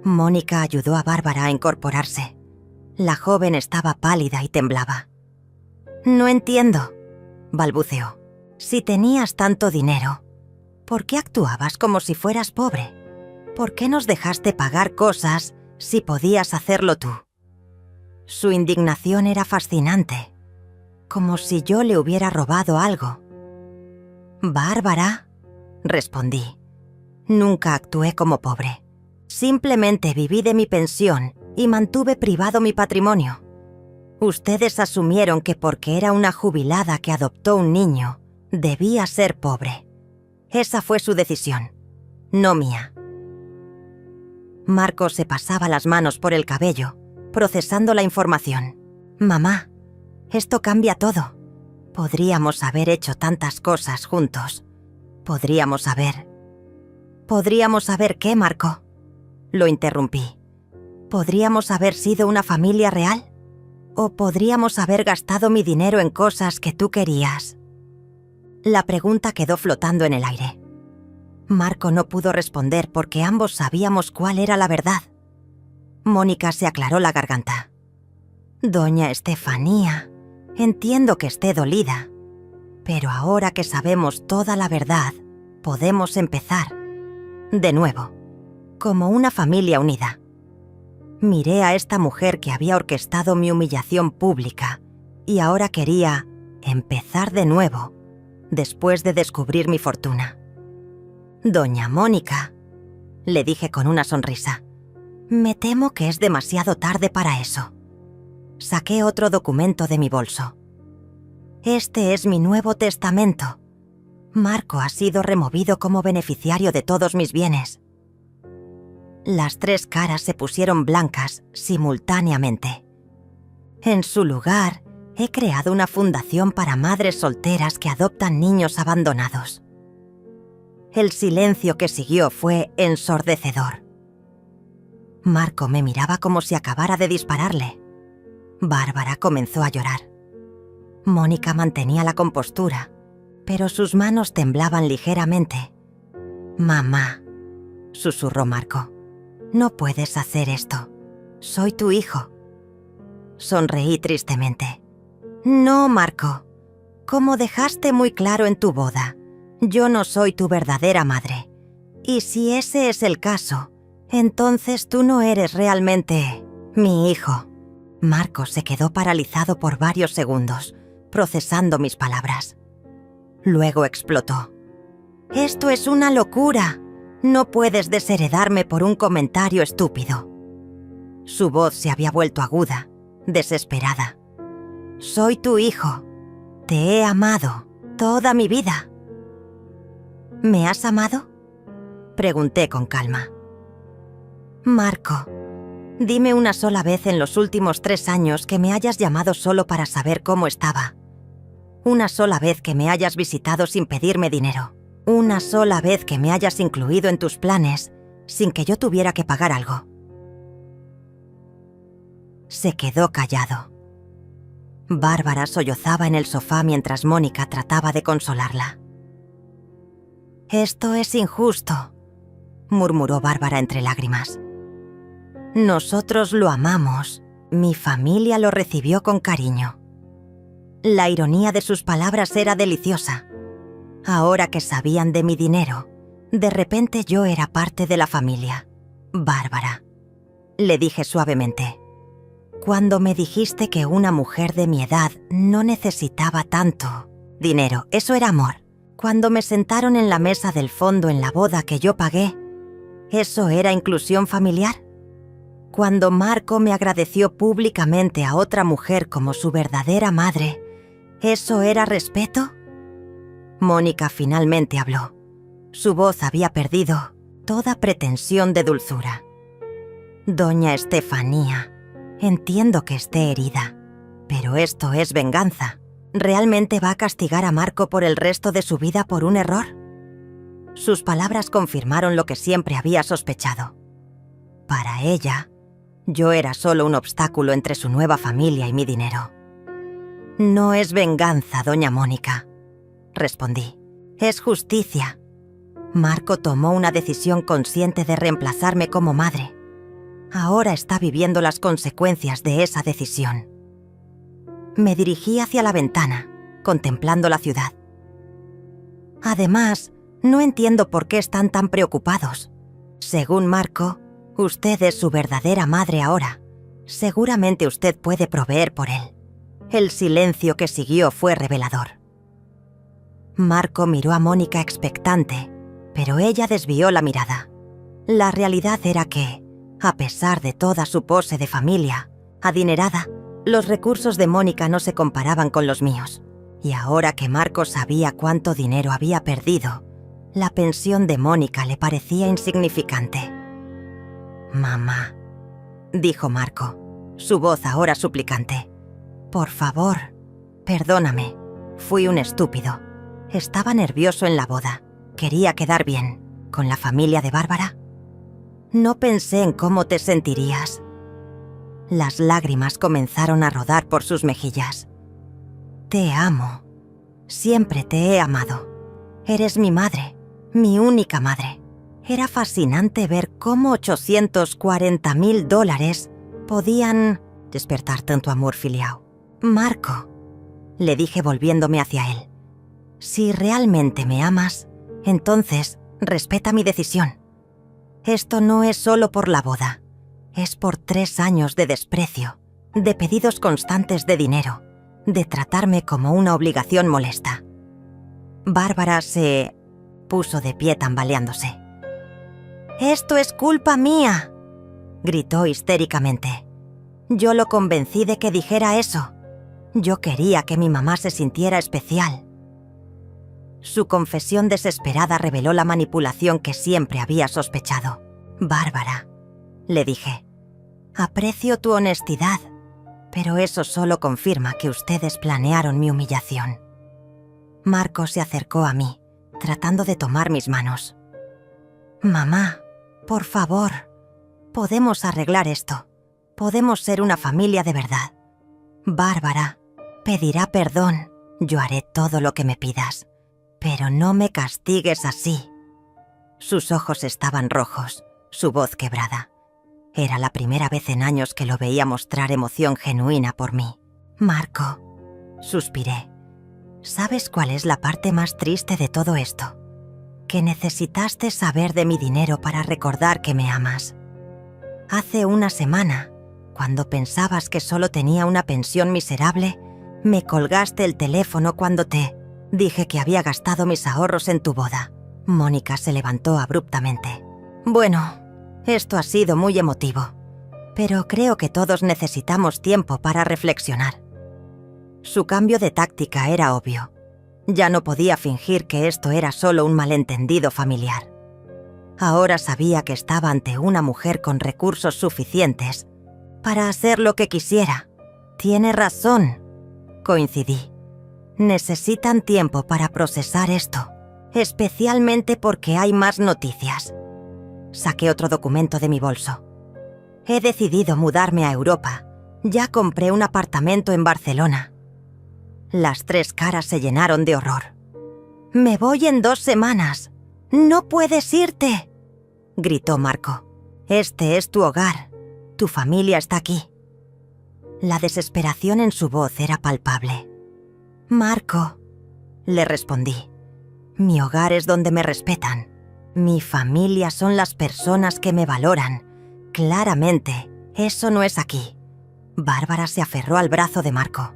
[SPEAKER 1] Mónica ayudó a Bárbara a incorporarse. La joven estaba pálida y temblaba. «No entiendo», balbuceó. «Si tenías tanto dinero, ¿por qué actuabas como si fueras pobre? ¿Por qué nos dejaste pagar cosas si podías hacerlo tú?» Su indignación era fascinante, como si yo le hubiera robado algo. «Bárbara», respondí, Nunca actué como pobre. Simplemente viví de mi pensión y mantuve privado mi patrimonio. Ustedes asumieron que porque era una jubilada que adoptó un niño, debía ser pobre. Esa fue su decisión, no mía. Marco se pasaba las manos por el cabello, procesando la información. Mamá, esto cambia todo. Podríamos haber hecho tantas cosas juntos. Podríamos haber qué, Marco. Lo interrumpí. ¿Podríamos haber sido una familia real? ¿O podríamos haber gastado mi dinero en cosas que tú querías? La pregunta quedó flotando en el aire. Marco no pudo responder porque ambos sabíamos cuál era la verdad. Mónica se aclaró la garganta. Doña Estefanía, entiendo que esté dolida, pero ahora que sabemos toda la verdad, podemos empezar, de nuevo, como una familia unida. Miré a esta mujer que había orquestado mi humillación pública y ahora quería empezar de nuevo, después de descubrir mi fortuna. Doña Mónica, le dije con una sonrisa, me temo que es demasiado tarde para eso. Saqué otro documento de mi bolso. Este es mi nuevo testamento. Marco ha sido removido como beneficiario de todos mis bienes. Las 3 caras se pusieron blancas simultáneamente. En su lugar, he creado una fundación para madres solteras que adoptan niños abandonados. El silencio que siguió fue ensordecedor. Marco me miraba como si acabara de dispararle. Bárbara comenzó a llorar. Mónica mantenía la compostura, pero sus manos temblaban ligeramente. «Mamá», susurró Marco, «no puedes hacer esto. Soy tu hijo». Sonreí tristemente. «No, Marco. Como dejaste muy claro en tu boda, yo no soy tu verdadera madre. Y si ese es el caso, entonces tú no eres realmente mi hijo». Marco se quedó paralizado por varios segundos, procesando mis palabras. Luego explotó. «Esto es una locura. No puedes desheredarme por un comentario estúpido». Su voz se había vuelto aguda, desesperada. «Soy tu hijo. Te he amado toda mi vida». «¿Me has amado?», pregunté con calma. «Marco, dime una sola vez en los últimos 3 años que me hayas llamado solo para saber cómo estaba. Una sola vez que me hayas visitado sin pedirme dinero. Una sola vez que me hayas incluido en tus planes sin que yo tuviera que pagar algo». Se quedó callado. Bárbara sollozaba en el sofá mientras Mónica trataba de consolarla. «Esto es injusto», murmuró Bárbara entre lágrimas. «Nosotros lo amamos. Mi familia lo recibió con cariño». La ironía de sus palabras era deliciosa. Ahora que sabían de mi dinero, de repente yo era parte de la familia. «Bárbara», le dije suavemente, «cuando me dijiste que una mujer de mi edad no necesitaba tanto dinero, eso era amor. Cuando me sentaron en la mesa del fondo en la boda que yo pagué, ¿eso era inclusión familiar? Cuando Marco me agradeció públicamente a otra mujer como su verdadera madre, ¿eso era respeto?». Mónica finalmente habló. Su voz había perdido toda pretensión de dulzura. «Doña Estefanía, entiendo que esté herida, pero esto es venganza. ¿Realmente va a castigar a Marco por el resto de su vida por un error?». Sus palabras confirmaron lo que siempre había sospechado. Para ella, yo era solo un obstáculo entre su nueva familia y mi dinero. «No es venganza, doña Mónica», respondí. «Es justicia. Marco tomó una decisión consciente de reemplazarme como madre. Ahora está viviendo las consecuencias de esa decisión». Me dirigí hacia la ventana, contemplando la ciudad. «Además, no entiendo por qué están tan preocupados. Según Marco, usted es su verdadera madre ahora. Seguramente usted puede proveer por él». El silencio que siguió fue revelador. Marco miró a Mónica expectante, pero ella desvió la mirada. La realidad era que, a pesar de toda su pose de familia, adinerada, los recursos de Mónica no se comparaban con los míos. Y ahora que Marco sabía cuánto dinero había perdido, la pensión de Mónica le parecía insignificante. «Mamá», dijo Marco, su voz ahora suplicante. «Por favor, perdóname. Fui un estúpido. Estaba nervioso en la boda. Quería quedar bien. ¿Con la familia de Bárbara? No pensé en cómo te sentirías». Las lágrimas comenzaron a rodar por sus mejillas. «Te amo. Siempre te he amado. Eres mi madre, mi única madre». Era fascinante ver cómo $840.000 podían despertar tanto amor filial. «Marco», le dije volviéndome hacia él, «si realmente me amas, entonces respeta mi decisión. Esto no es solo por la boda, es por 3 años de desprecio, de pedidos constantes de dinero, de tratarme como una obligación molesta». Bárbara se puso de pie tambaleándose. «Esto es culpa mía», gritó histéricamente. «Yo lo convencí de que dijera eso. Yo quería que mi mamá se sintiera especial». Su confesión desesperada reveló la manipulación que siempre había sospechado. «Bárbara», le dije, «aprecio tu honestidad, pero eso solo confirma que ustedes planearon mi humillación». Marco se acercó a mí, tratando de tomar mis manos. «Mamá, por favor, podemos arreglar esto. Podemos ser una familia de verdad. Bárbara pedirá perdón. Yo haré todo lo que me pidas. Pero no me castigues así». Sus ojos estaban rojos, su voz quebrada. Era la primera vez en años que lo veía mostrar emoción genuina por mí. «Marco», suspiré, «¿sabes cuál es la parte más triste de todo esto? Que necesitaste saber de mi dinero para recordar que me amas. Hace una semana, cuando pensabas que solo tenía una pensión miserable, me colgaste el teléfono cuando te dije que había gastado mis ahorros en tu boda». Mónica se levantó abruptamente. «Bueno, esto ha sido muy emotivo, pero creo que todos necesitamos tiempo para reflexionar». Su cambio de táctica era obvio. Ya no podía fingir que esto era solo un malentendido familiar. Ahora sabía que estaba ante una mujer con recursos suficientes para hacer lo que quisiera. «Tiene razón», coincidí. «Necesitan tiempo para procesar esto, especialmente porque hay más noticias». Saqué otro documento de mi bolso. «He decidido mudarme a Europa. Ya compré un apartamento en Barcelona». Las 3 caras se llenaron de horror. «Me voy en 2 semanas. ¡No puedes irte!», gritó Marco. «Este es tu hogar. Tu familia está aquí». La desesperación en su voz era palpable. «Marco», le respondí, «mi hogar es donde me respetan. Mi familia son las personas que me valoran. Claramente, eso no es aquí». Bárbara se aferró al brazo de Marco.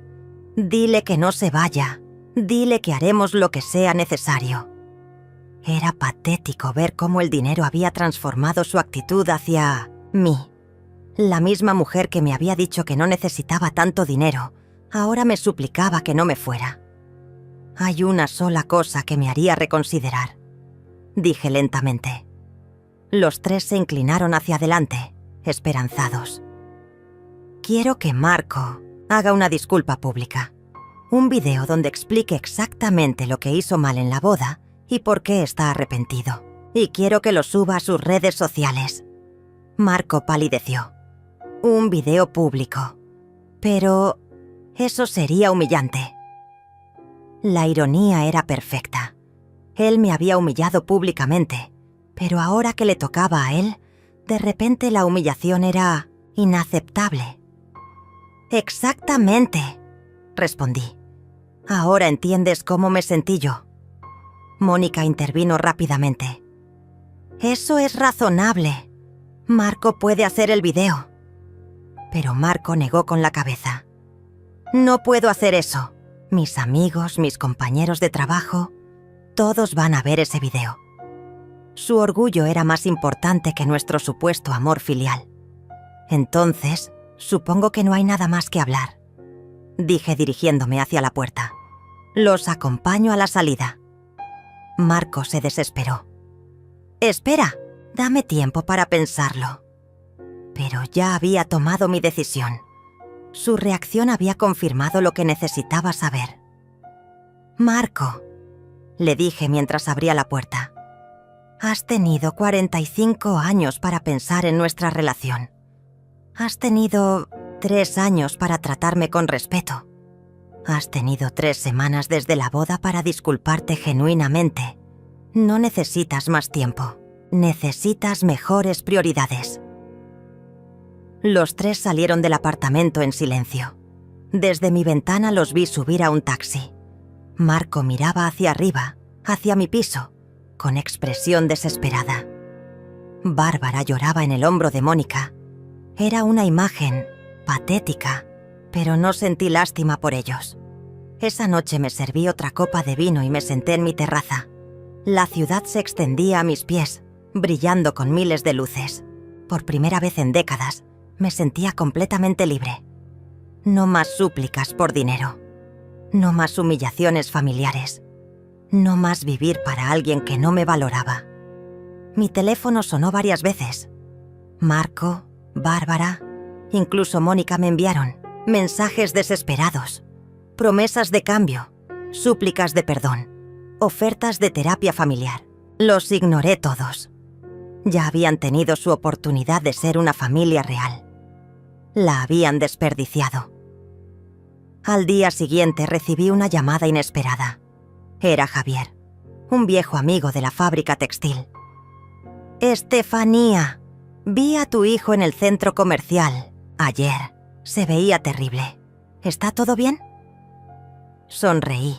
[SPEAKER 1] «Dile que no se vaya. Dile que haremos lo que sea necesario». Era patético ver cómo el dinero había transformado su actitud hacia mí. La misma mujer que me había dicho que no necesitaba tanto dinero, ahora me suplicaba que no me fuera. «Hay una sola cosa que me haría reconsiderar», dije lentamente. Los 3 se inclinaron hacia adelante, esperanzados. «Quiero que Marco haga una disculpa pública. Un video donde explique exactamente lo que hizo mal en la boda y por qué está arrepentido. Y quiero que lo suba a sus redes sociales». Marco palideció. «Un video público. Pero eso sería humillante». La ironía era perfecta. Él me había humillado públicamente, pero ahora que le tocaba a él, de repente la humillación era inaceptable. «Exactamente», respondí. «Ahora entiendes cómo me sentí yo». Mónica intervino rápidamente. «Eso es razonable. Marco puede hacer el video». Pero Marco negó con la cabeza. «No puedo hacer eso. Mis amigos, mis compañeros de trabajo, todos van a ver ese video». Su orgullo era más importante que nuestro supuesto amor filial. Entonces, supongo que no hay nada más que hablar, dije dirigiéndome hacia la puerta. Los acompaño a la salida. Marco se desesperó. Espera, dame tiempo para pensarlo. Pero ya había tomado mi decisión. Su reacción había confirmado lo que necesitaba saber. Marco, le dije mientras abría la puerta, has tenido 45 años para pensar en nuestra relación. Has tenido 3 años para tratarme con respeto. Has tenido 3 semanas desde la boda para disculparte genuinamente. No necesitas más tiempo. Necesitas mejores prioridades. Los 3 salieron del apartamento en silencio. Desde mi ventana los vi subir a un taxi. Marco miraba hacia arriba, hacia mi piso, con expresión desesperada. Bárbara lloraba en el hombro de Mónica. Era una imagen patética, pero no sentí lástima por ellos. Esa noche me serví otra copa de vino y me senté en mi terraza. La ciudad se extendía a mis pies, brillando con miles de luces. Por primera vez en décadas, me sentía completamente libre. No más súplicas por dinero. No más humillaciones familiares. No más vivir para alguien que no me valoraba. Mi teléfono sonó varias veces. Marco, Bárbara, incluso Mónica me enviaron mensajes desesperados, promesas de cambio, súplicas de perdón, ofertas de terapia familiar. Los ignoré todos. Ya habían tenido su oportunidad de ser una familia real. La habían desperdiciado. Al día siguiente recibí una llamada inesperada. Era Javier, un viejo amigo de la fábrica textil. Estefanía, vi a tu hijo en el centro comercial ayer. Se veía terrible. ¿Está todo bien? Sonreí.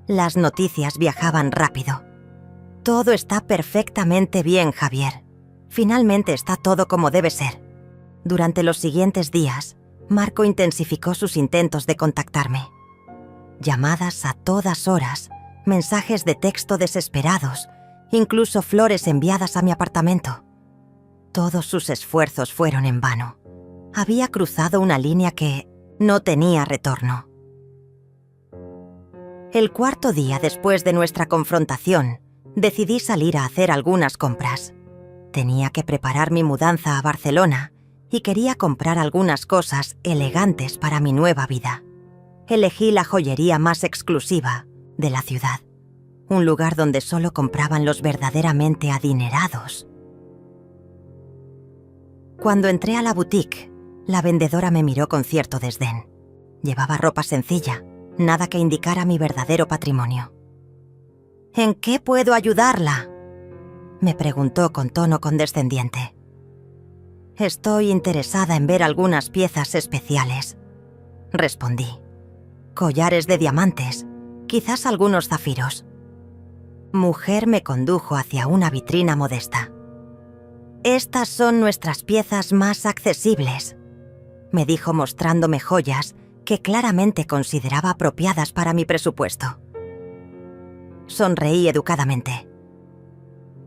[SPEAKER 1] Las noticias viajaban rápido. Todo está perfectamente bien, Javier. Finalmente está todo como debe ser. Durante los siguientes días, Marco intensificó sus intentos de contactarme. Llamadas a todas horas, mensajes de texto desesperados, incluso flores enviadas a mi apartamento. Todos sus esfuerzos fueron en vano. Había cruzado una línea que no tenía retorno. El cuarto día después de nuestra confrontación, decidí salir a hacer algunas compras. Tenía que preparar mi mudanza a Barcelona y quería comprar algunas cosas elegantes para mi nueva vida. Elegí la joyería más exclusiva de la ciudad, un lugar donde solo compraban los verdaderamente adinerados. Cuando entré a la boutique, la vendedora me miró con cierto desdén. Llevaba ropa sencilla, nada que indicara mi verdadero patrimonio. ¿En qué puedo ayudarla?, me preguntó con tono condescendiente. Estoy interesada en ver algunas piezas especiales, respondí. Collares de diamantes, quizás algunos zafiros. Mujer me condujo hacia una vitrina modesta. Estas son nuestras piezas más accesibles, me dijo mostrándome joyas que claramente consideraba apropiadas para mi presupuesto. Sonreí educadamente.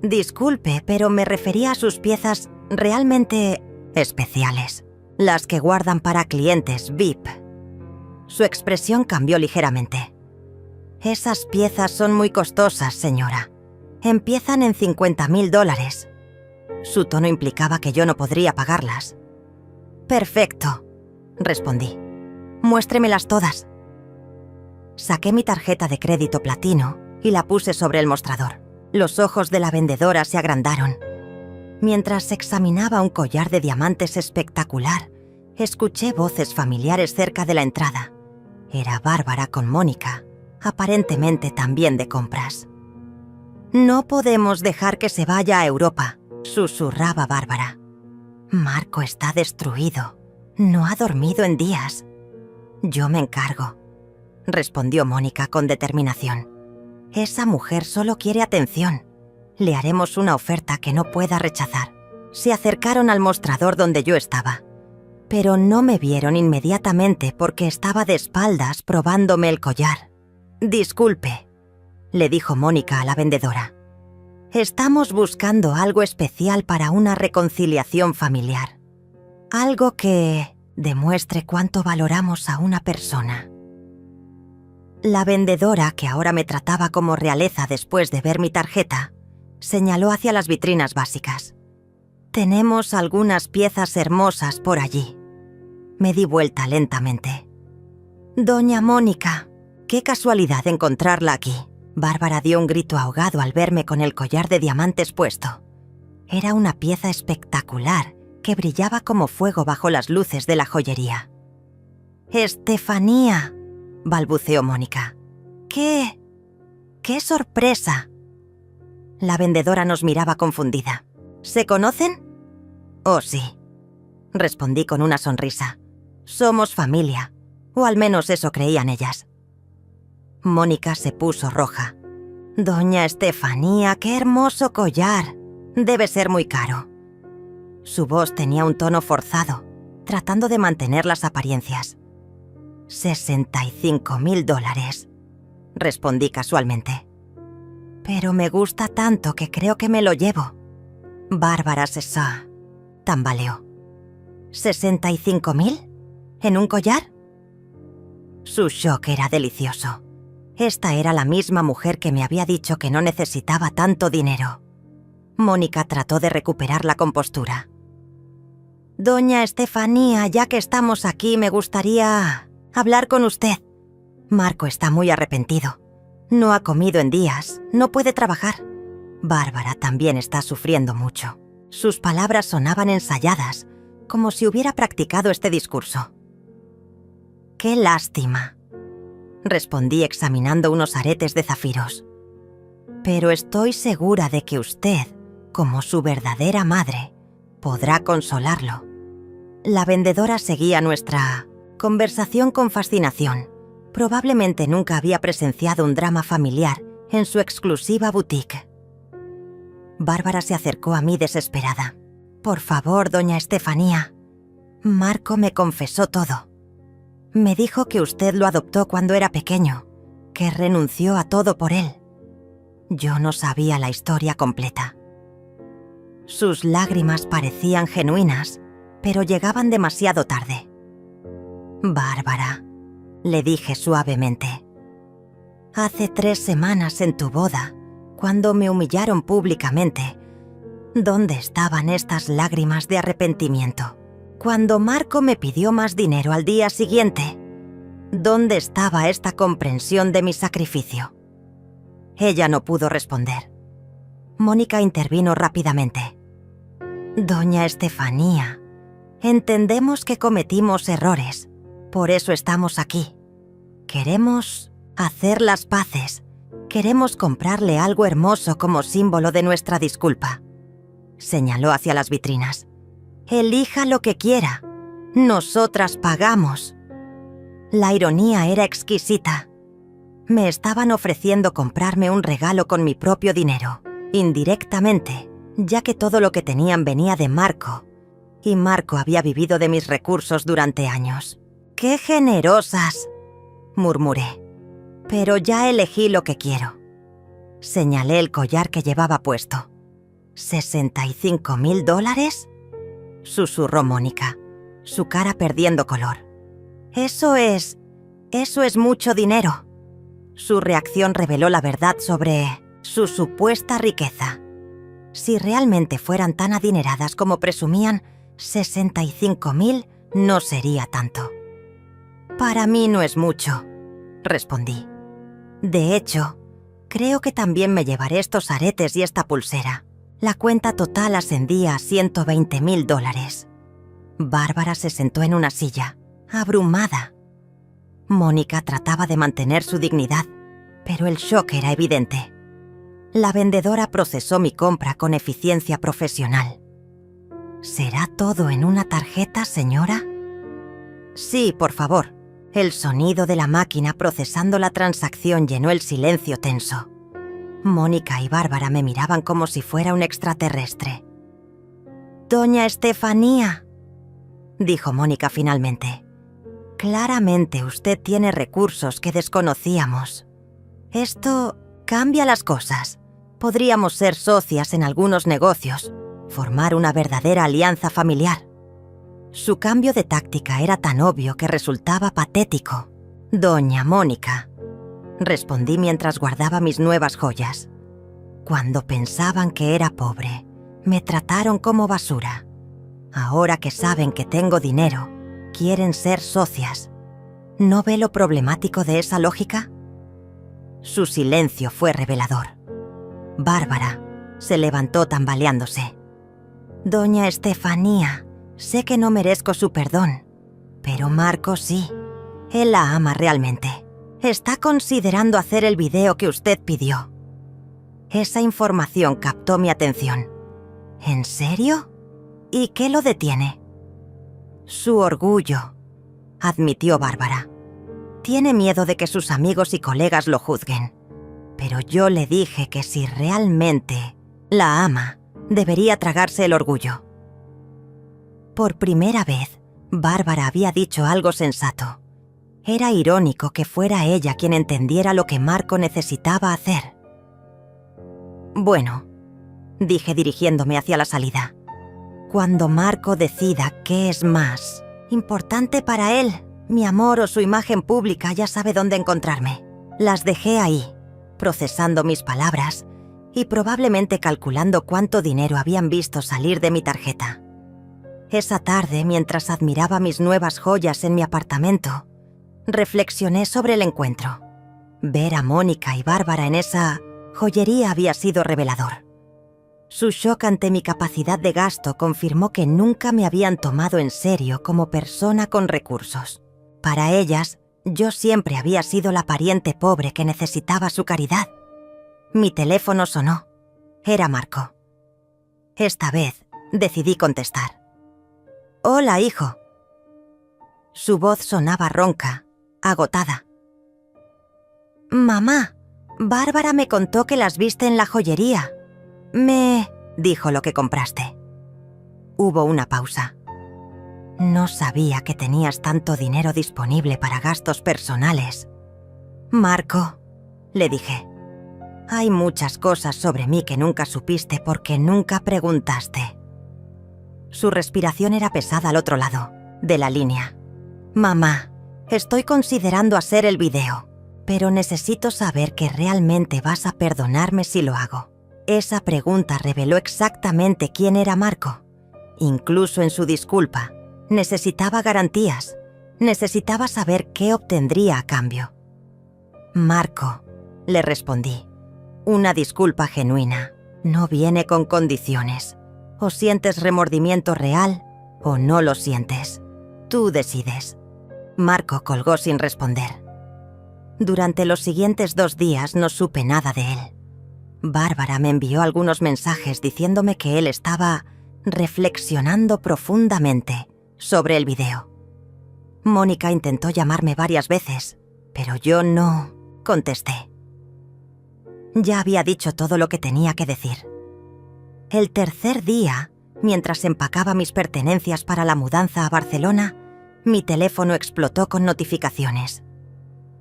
[SPEAKER 1] Disculpe, pero me refería a sus piezas realmente especiales, las que guardan para clientes VIP. Su expresión cambió ligeramente. Esas piezas son muy costosas, señora. Empiezan en $50,000. Su tono implicaba que yo no podría pagarlas. Perfecto, respondí. Muéstremelas todas. Saqué mi tarjeta de crédito platino y la puse sobre el mostrador. Los ojos de la vendedora se agrandaron. Mientras examinaba un collar de diamantes espectacular, escuché voces familiares cerca de la entrada. Era Bárbara con Mónica, aparentemente también de compras. No podemos dejar que se vaya a Europa, susurraba Bárbara. Marco está destruido. No ha dormido en días. Yo me encargo, respondió Mónica con determinación. Esa mujer solo quiere atención. Le haremos una oferta que no pueda rechazar. Se acercaron al mostrador donde yo estaba, pero no me vieron inmediatamente porque estaba de espaldas probándome el collar. Disculpe, le dijo Mónica a la vendedora. Estamos buscando algo especial para una reconciliación familiar. Algo que demuestre cuánto valoramos a una persona. La vendedora, que ahora me trataba como realeza después de ver mi tarjeta, señaló hacia las vitrinas básicas. Tenemos algunas piezas hermosas por allí. Me di vuelta lentamente. Doña Mónica, qué casualidad encontrarla aquí. Bárbara dio un grito ahogado al verme con el collar de diamantes puesto. Era una pieza espectacular que brillaba como fuego bajo las luces de la joyería. «Estefanía», balbuceó Mónica. ¡Qué sorpresa! La vendedora nos miraba confundida. ¿Se conocen? «Oh, sí», respondí con una sonrisa. «Somos familia, o al menos eso creían ellas». Mónica se puso roja. «Doña Estefanía, qué hermoso collar. Debe ser muy caro». Su voz tenía un tono forzado, tratando de mantener las apariencias. $65.000, respondí casualmente. «Pero me gusta tanto que creo que me lo llevo». Bárbara tambaleó. ¿$65.000? ¿En un collar? Su shock era delicioso. Esta era la misma mujer que me había dicho que no necesitaba tanto dinero. Mónica trató de recuperar la compostura. «Doña Estefanía, ya que estamos aquí, me gustaría hablar con usted. Marco está muy arrepentido. No ha comido en días, no puede trabajar. Bárbara también está sufriendo mucho». Sus palabras sonaban ensayadas, como si hubiera practicado este discurso. «Qué lástima», respondí examinando unos aretes de zafiros. «Pero estoy segura de que usted, como su verdadera madre, podrá consolarlo». La vendedora seguía nuestra conversación con fascinación. Probablemente nunca había presenciado un drama familiar en su exclusiva boutique. Bárbara se acercó a mí desesperada. «Por favor, doña Estefanía. Marco me confesó todo. Me dijo que usted lo adoptó cuando era pequeño, que renunció a todo por él. Yo no sabía la historia completa». Sus lágrimas parecían genuinas, pero llegaban demasiado tarde. «Bárbara», le dije suavemente, «hace 3 semanas en tu boda, cuando me humillaron públicamente, ¿dónde estaban estas lágrimas de arrepentimiento? Cuando Marco me pidió más dinero al día siguiente, ¿dónde estaba esta comprensión de mi sacrificio?» Ella no pudo responder. Mónica intervino rápidamente. «Doña Estefanía, entendemos que cometimos errores, por eso estamos aquí. Queremos hacer las paces, queremos comprarle algo hermoso como símbolo de nuestra disculpa». Señaló hacia las vitrinas. «Elija lo que quiera, nosotras pagamos». La ironía era exquisita. Me estaban ofreciendo comprarme un regalo con mi propio dinero, indirectamente, ya que todo lo que tenían venía de Marco, y Marco había vivido de mis recursos durante años. «¡Qué generosas!», murmuré. «Pero ya elegí lo que quiero». Señalé el collar que llevaba puesto. $65.000, susurró Mónica, su cara perdiendo color. Eso es mucho dinero». Su reacción reveló la verdad sobre su supuesta riqueza. Si realmente fueran tan adineradas como presumían, 65.000 no sería tanto. «Para mí no es mucho», respondí. «De hecho, creo que también me llevaré estos aretes y esta pulsera». La cuenta total ascendía a $120.000. Bárbara se sentó en una silla, abrumada. Mónica trataba de mantener su dignidad, pero el shock era evidente. La vendedora procesó mi compra con eficiencia profesional. «¿Será todo en una tarjeta, señora?» «Sí, por favor». El sonido de la máquina procesando la transacción llenó el silencio tenso. Mónica y Bárbara me miraban como si fuera un extraterrestre. «Doña Estefanía», dijo Mónica finalmente, «claramente usted tiene recursos que desconocíamos. Esto cambia las cosas. Podríamos ser socias en algunos negocios, formar una verdadera alianza familiar. Su cambio de táctica era tan obvio que resultaba patético. Doña Mónica, respondí mientras guardaba mis nuevas joyas. Cuando pensaban que era pobre, me trataron como basura. Ahora que saben que tengo dinero, quieren ser socias. ¿No ve lo problemático de esa lógica? Su silencio fue revelador. Bárbara se levantó tambaleándose. Doña Estefanía, sé que no merezco su perdón, pero Marco sí. Él la ama realmente. Está considerando hacer el video que usted pidió. Esa información captó mi atención. ¿En serio? ¿Y qué lo detiene? Su orgullo, admitió Bárbara. Tiene miedo de que sus amigos y colegas lo juzguen. Pero yo le dije que si realmente la ama, debería tragarse el orgullo. Por primera vez, Bárbara había dicho algo sensato. Era irónico que fuera ella quien entendiera lo que Marco necesitaba hacer. Bueno, dije dirigiéndome hacia la salida. Cuando Marco decida qué es más importante para él, mi amor o su imagen pública, ya sabe dónde encontrarme. Las dejé ahí, procesando mis palabras y probablemente calculando cuánto dinero habían visto salir de mi tarjeta. Esa tarde, mientras admiraba mis nuevas joyas en mi apartamento, reflexioné sobre el encuentro. Ver a Mónica y Bárbara en esa joyería había sido revelador. Su shock ante mi capacidad de gasto confirmó que nunca me habían tomado en serio como persona con recursos. Para ellas, yo siempre había sido la pariente pobre que necesitaba su caridad. Mi teléfono sonó. Era Marco. Esta vez decidí contestar. «Hola, hijo». Su voz sonaba ronca, agotada. «Mamá, Bárbara me contó que las viste en la joyería. Me dijo lo que compraste». Hubo una pausa. «No sabía que tenías tanto dinero disponible para gastos personales». «Marco», le dije, «hay muchas cosas sobre mí que nunca supiste porque nunca preguntaste». Su respiración era pesada al otro lado, de la línea. «Mamá, estoy considerando hacer el video, pero necesito saber que realmente vas a perdonarme si lo hago». Esa pregunta reveló exactamente quién era Marco. Incluso en su disculpa, necesitaba garantías. Necesitaba saber qué obtendría a cambio. «Marco», le respondí, «una disculpa genuina. No viene con condiciones. O sientes remordimiento real o no lo sientes. Tú decides». Marco colgó sin responder. Durante los siguientes 2 días no supe nada de él. Bárbara me envió algunos mensajes diciéndome que él estaba reflexionando profundamente sobre el video. Mónica intentó llamarme varias veces, pero yo no contesté. Ya había dicho todo lo que tenía que decir. El tercer día, mientras empacaba mis pertenencias para la mudanza a Barcelona, mi teléfono explotó con notificaciones.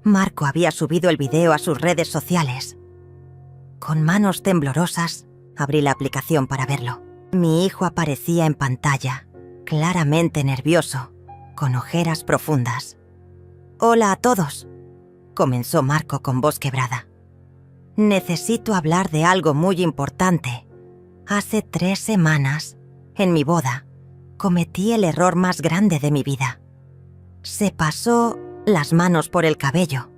[SPEAKER 1] Marco había subido el video a sus redes sociales. Con manos temblorosas, abrí la aplicación para verlo. Mi hijo aparecía en pantalla, claramente nervioso, con ojeras profundas. «Hola a todos», comenzó Marco con voz quebrada. «Necesito hablar de algo muy importante. Hace 3 semanas, en mi boda, cometí el error más grande de mi vida. Se pasó las manos por el cabello,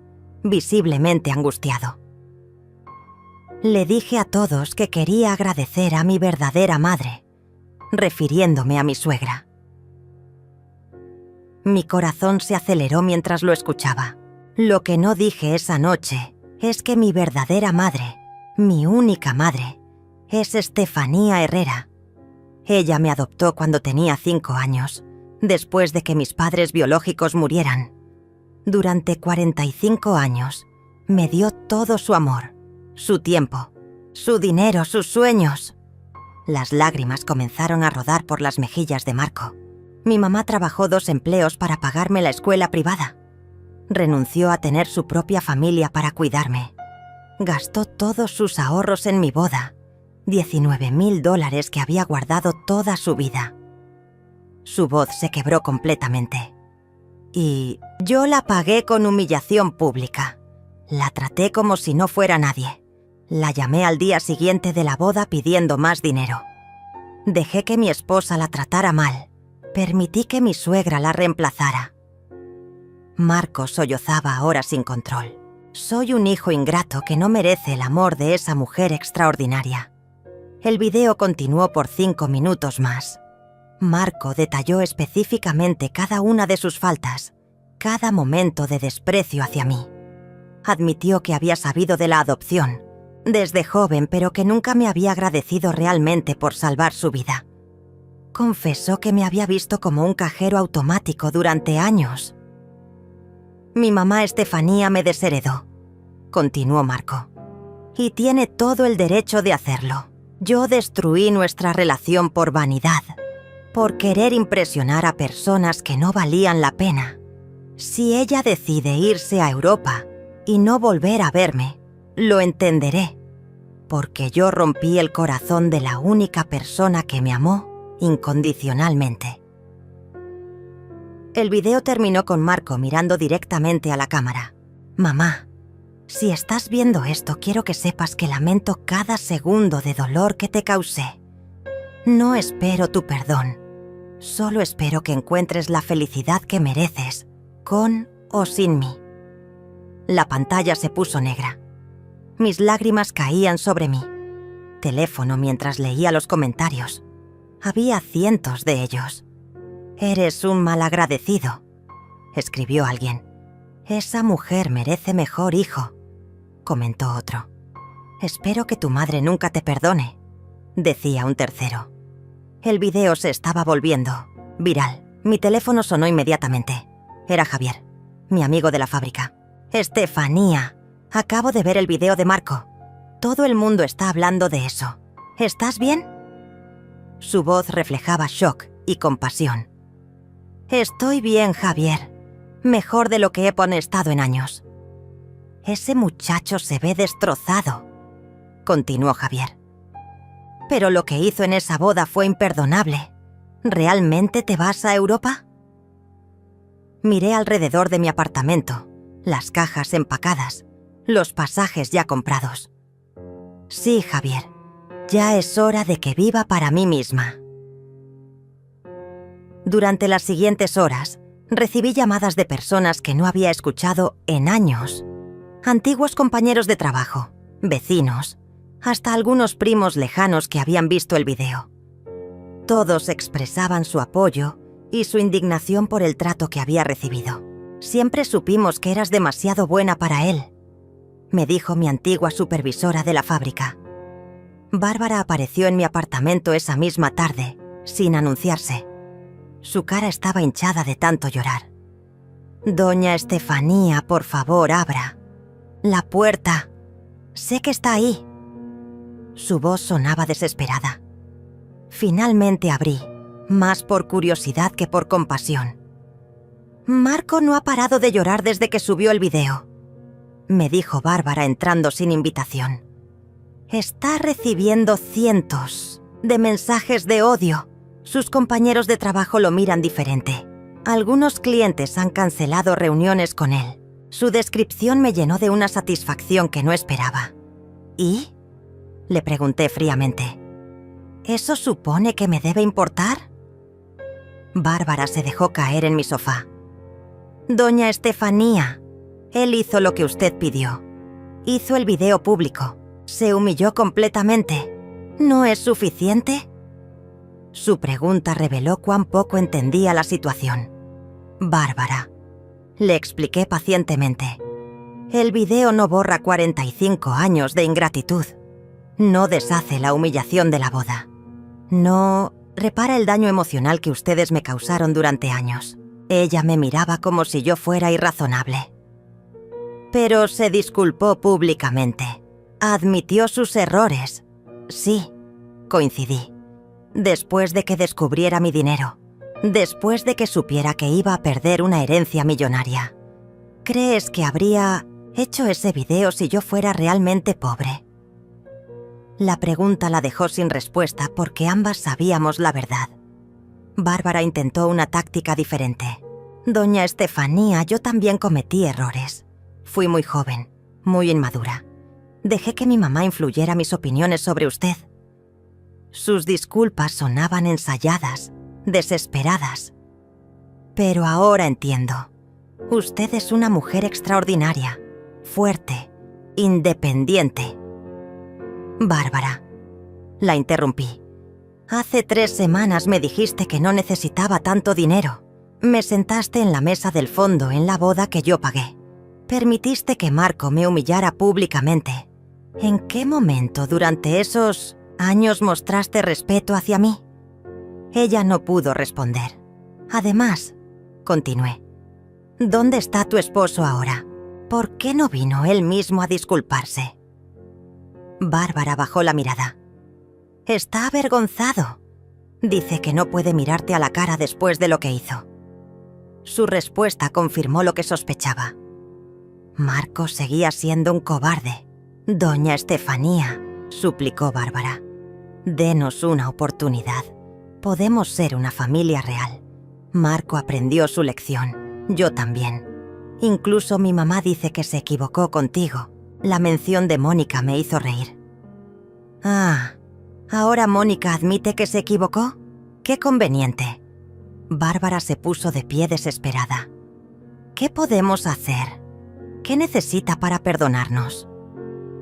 [SPEAKER 1] visiblemente angustiado. Le dije a todos que quería agradecer a mi verdadera madre, refiriéndome a mi suegra». Mi corazón se aceleró mientras lo escuchaba. Lo que no dije esa noche es que mi verdadera madre, mi única madre, es Estefanía Herrera. Ella me adoptó cuando tenía 5 años, después de que mis padres biológicos murieran. Durante 45 años, me dio todo su amor, su tiempo, su dinero, sus sueños. Las lágrimas comenzaron a rodar por las mejillas de Marco. Mi mamá trabajó 2 empleos para pagarme la escuela privada. Renunció a tener su propia familia para cuidarme. Gastó todos sus ahorros en mi boda, $19,000 que había guardado toda su vida. Su voz se quebró completamente. Y yo la pagué con humillación pública. La traté como si no fuera nadie. La llamé al día siguiente de la boda pidiendo más dinero. Dejé que mi esposa la tratara mal. Permití que mi suegra la reemplazara. Marco sollozaba ahora sin control. Soy un hijo ingrato que no merece el amor de esa mujer extraordinaria. El video continuó por 5 minutos más. Marco detalló específicamente cada una de sus faltas, cada momento de desprecio hacia mí. Admitió que había sabido de la adopción, desde joven, pero que nunca me había agradecido realmente por salvar su vida. Confesó que me había visto como un cajero automático durante años. Mi mamá Estefanía me desheredó, continuó Marco, y tiene todo el derecho de hacerlo. Yo destruí nuestra relación por vanidad, por querer impresionar a personas que no valían la pena. Si ella decide irse a Europa y no volver a verme, lo entenderé, porque yo rompí el corazón de la única persona que me amó incondicionalmente. El video terminó con Marco mirando directamente a la cámara. Mamá, si estás viendo esto, quiero que sepas que lamento cada segundo de dolor que te causé. No espero tu perdón. Solo espero que encuentres la felicidad que mereces, con o sin mí. La pantalla se puso negra. Mis lágrimas caían sobre mi teléfono mientras leía los comentarios. Había cientos de ellos. «Eres un malagradecido», escribió alguien. «Esa mujer merece mejor hijo», comentó otro. «Espero que tu madre nunca te perdone», decía un tercero. El video se estaba volviendo viral. Mi teléfono sonó inmediatamente. Era Javier, mi amigo de la fábrica. «Estefanía, acabo de ver el video de Marco. Todo el mundo está hablando de eso. ¿Estás bien?» Su voz reflejaba shock y compasión. «Estoy bien, Javier. Mejor de lo que he estado en años». «Ese muchacho se ve destrozado», continuó Javier. «Pero lo que hizo en esa boda fue imperdonable. ¿Realmente te vas a Europa?» Miré alrededor de mi apartamento, las cajas empacadas, los pasajes ya comprados. «Sí, Javier, ya es hora de que viva para mí misma». Durante las siguientes horas, recibí llamadas de personas que no había escuchado en años. Antiguos compañeros de trabajo, vecinos, hasta algunos primos lejanos que habían visto el video. Todos expresaban su apoyo y su indignación por el trato que había recibido. «Siempre supimos que eras demasiado buena para él», me dijo mi antigua supervisora de la fábrica. Bárbara apareció en mi apartamento esa misma tarde, sin anunciarse. Su cara estaba hinchada de tanto llorar. «Doña Estefanía, por favor, abra. La puerta. Sé que está ahí». Su voz sonaba desesperada. Finalmente abrí, más por curiosidad que por compasión. «Marco no ha parado de llorar desde que subió el video», me dijo Bárbara entrando sin invitación. «Está recibiendo cientos de mensajes de odio. Sus compañeros de trabajo lo miran diferente. Algunos clientes han cancelado reuniones con él. Su descripción me llenó de una satisfacción que no esperaba». «¿Y?», le pregunté fríamente. «¿Eso supone que me debe importar?». Bárbara se dejó caer en mi sofá. «Doña Estefanía, él hizo lo que usted pidió. Hizo el video público. Se humilló completamente. ¿No es suficiente?». Su pregunta reveló cuán poco entendía la situación. «Bárbara», le expliqué pacientemente, «el video no borra 45 años de ingratitud. No deshace la humillación de la boda. No repara el daño emocional que ustedes me causaron durante años». Ella me miraba como si yo fuera irrazonable. «Pero se disculpó públicamente. Admitió sus errores». «Sí», coincidí. «Después de que descubriera mi dinero. Después de que supiera que iba a perder una herencia millonaria. ¿Crees que habría hecho ese video si yo fuera realmente pobre? La pregunta la dejó sin respuesta porque ambas sabíamos la verdad. Bárbara intentó una táctica diferente. Doña Estefanía, yo también cometí errores. Fui muy joven, muy inmadura. Dejé que mi mamá influyera mis opiniones sobre usted. Sus disculpas sonaban ensayadas, desesperadas. Pero ahora entiendo. Usted es una mujer extraordinaria, fuerte, independiente. Bárbara, la interrumpí. Hace 3 semanas me dijiste que no necesitaba tanto dinero. Me sentaste en la mesa del fondo en la boda que yo pagué. Permitiste que Marco me humillara públicamente. ¿En qué momento durante esos años mostraste respeto hacia mí? Ella no pudo responder. Además, continué, ¿dónde está tu esposo ahora? ¿Por qué no vino él mismo a disculparse? Bárbara bajó la mirada. Está avergonzado. Dice que no puede mirarte a la cara después de lo que hizo. Su respuesta confirmó lo que sospechaba. Marco seguía siendo un cobarde. Doña Estefanía, suplicó Bárbara, denos una oportunidad. Podemos ser una familia real. Marco aprendió su lección. Yo también. Incluso mi mamá dice que se equivocó contigo. La mención de Mónica me hizo reír. Ah, ¿ahora Mónica admite que se equivocó? ¡Qué conveniente! Bárbara se puso de pie desesperada. ¿Qué podemos hacer? ¿Qué necesita para perdonarnos?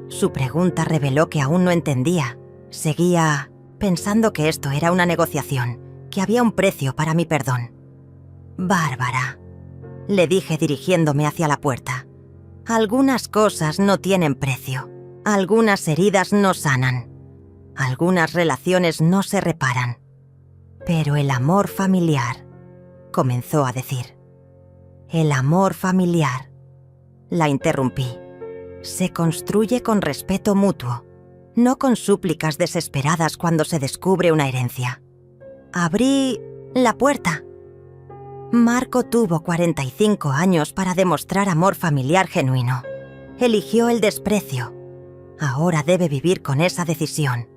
[SPEAKER 1] Su pregunta reveló que aún no entendía. Seguía pensando que esto era una negociación, que había un precio para mi perdón. Bárbara, le dije dirigiéndome hacia la puerta. Algunas cosas no tienen precio. Algunas heridas no sanan. Algunas relaciones no se reparan. Pero el amor familiar, comenzó a decir. El amor familiar, la interrumpí. Se construye con respeto mutuo, no con súplicas desesperadas cuando se descubre una herencia. Abrí la puerta. Marco tuvo 45 años para demostrar amor familiar genuino. Eligió el desprecio. Ahora debe vivir con esa decisión.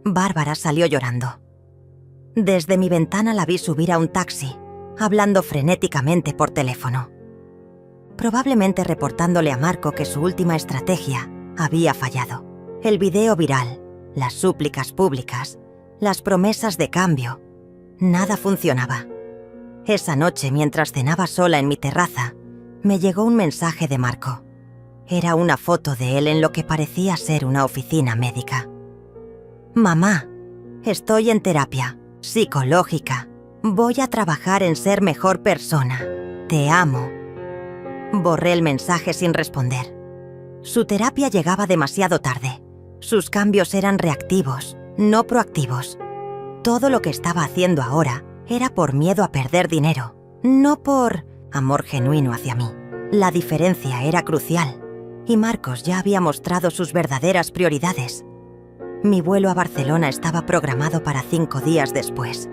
[SPEAKER 1] Bárbara salió llorando. Desde mi ventana la vi subir a un taxi, hablando frenéticamente por teléfono. Probablemente reportándole a Marco que su última estrategia había fallado. El video viral, las súplicas públicas, las promesas de cambio, nada funcionaba. Esa noche, mientras cenaba sola en mi terraza, me llegó un mensaje de Marco. Era una foto de él en lo que parecía ser una oficina médica. Mamá, estoy en terapia psicológica. Voy a trabajar en ser mejor persona. Te amo. Borré el mensaje sin responder. Su terapia llegaba demasiado tarde. Sus cambios eran reactivos, no proactivos. Todo lo que estaba haciendo ahora era por miedo a perder dinero, no por amor genuino hacia mí. La diferencia era crucial, y Marcos ya había mostrado sus verdaderas prioridades. Mi vuelo a Barcelona estaba programado para 5 días después.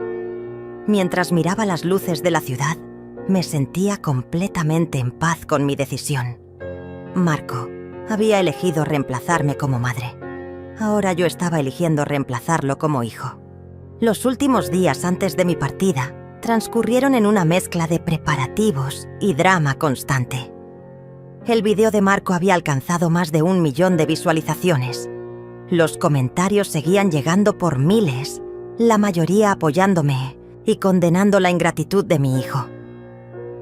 [SPEAKER 1] Mientras miraba las luces de la ciudad, me sentía completamente en paz con mi decisión. Marco había elegido reemplazarme como madre. Ahora yo estaba eligiendo reemplazarlo como hijo. Los últimos días antes de mi partida transcurrieron en una mezcla de preparativos y drama constante. El video de Marco había alcanzado más de 1 millón de visualizaciones. Los comentarios seguían llegando por miles, la mayoría apoyándome y condenando la ingratitud de mi hijo.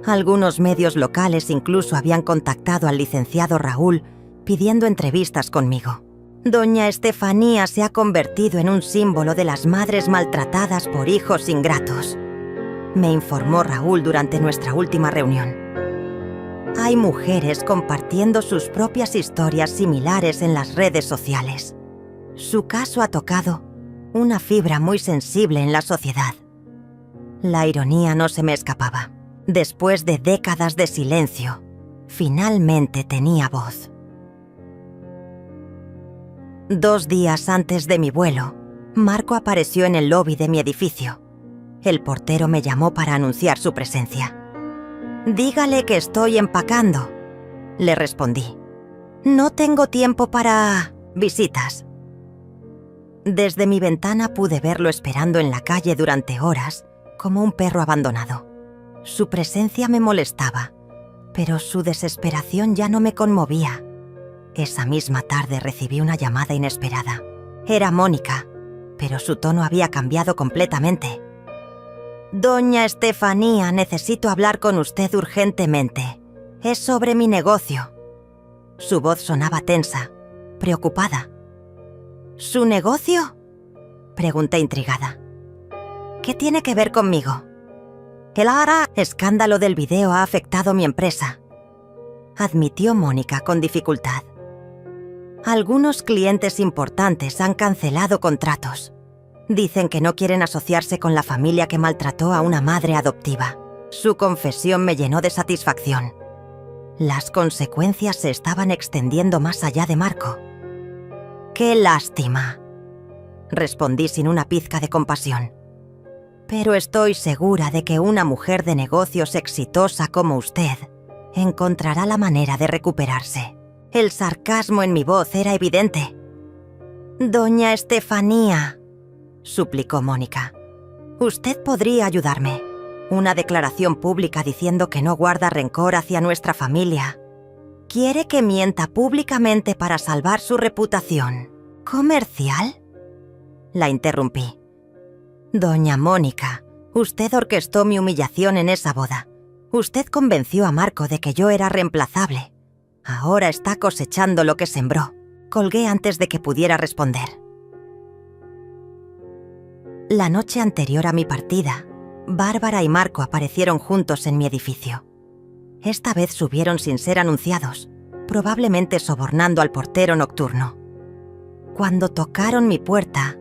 [SPEAKER 1] Algunos medios locales incluso habían contactado al licenciado Raúl pidiendo entrevistas conmigo. Doña Estefanía se ha convertido en un símbolo de las madres maltratadas por hijos ingratos, me informó Raúl durante nuestra última reunión. Hay mujeres compartiendo sus propias historias similares en las redes sociales. Su caso ha tocado una fibra muy sensible en la sociedad. La ironía no se me escapaba. Después de décadas de silencio, finalmente tenía voz. 2 días antes de mi vuelo, Marco apareció en el lobby de mi edificio. El portero me llamó para anunciar su presencia. «Dígale que estoy empacando», le respondí. No tengo tiempo para visitas. Desde mi ventana pude verlo esperando en la calle durante horas, como un perro abandonado. Su presencia me molestaba, pero su desesperación ya no me conmovía. Esa misma tarde recibí una llamada inesperada. Era Mónica, pero su tono había cambiado completamente. Doña Estefanía, necesito hablar con usted urgentemente. Es sobre mi negocio. Su voz sonaba tensa, preocupada. ¿Su negocio?, pregunté intrigada. ¿Qué tiene que ver conmigo? El escándalo del video ha afectado mi empresa, admitió Mónica con dificultad. Algunos clientes importantes han cancelado contratos. Dicen que no quieren asociarse con la familia que maltrató a una madre adoptiva. Su confesión me llenó de satisfacción. Las consecuencias se estaban extendiendo más allá de Marco. ¡Qué lástima!, respondí sin una pizca de compasión. Pero estoy segura de que una mujer de negocios exitosa como usted encontrará la manera de recuperarse. El sarcasmo en mi voz era evidente. Doña Estefanía, suplicó Mónica, usted podría ayudarme. Una declaración pública diciendo que no guarda rencor hacia nuestra familia. ¿Quiere que mienta públicamente para salvar su reputación comercial? La interrumpí. Doña Mónica, usted orquestó mi humillación en esa boda. Usted convenció a Marco de que yo era reemplazable. Ahora está cosechando lo que sembró. Colgué antes de que pudiera responder. La noche anterior a mi partida, Bárbara y Marco aparecieron juntos en mi edificio. Esta vez subieron sin ser anunciados, probablemente sobornando al portero nocturno. Cuando tocaron mi puerta,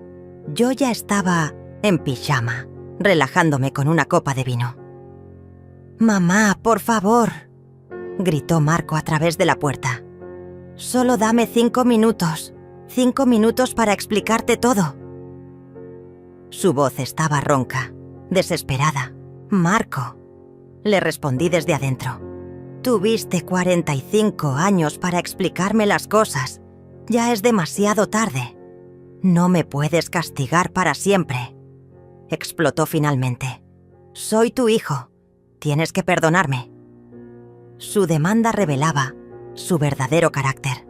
[SPEAKER 1] yo ya estaba en pijama, relajándome con una copa de vino. «Mamá, por favor», gritó Marco a través de la puerta. «Solo dame 5 minutos. 5 minutos para explicarte todo». Su voz estaba ronca, desesperada. «Marco», le respondí desde adentro. «Tuviste 45 años para explicarme las cosas. Ya es demasiado tarde. No me puedes castigar para siempre». Explotó finalmente. «Soy tu hijo. Tienes que perdonarme». Su demanda revelaba su verdadero carácter.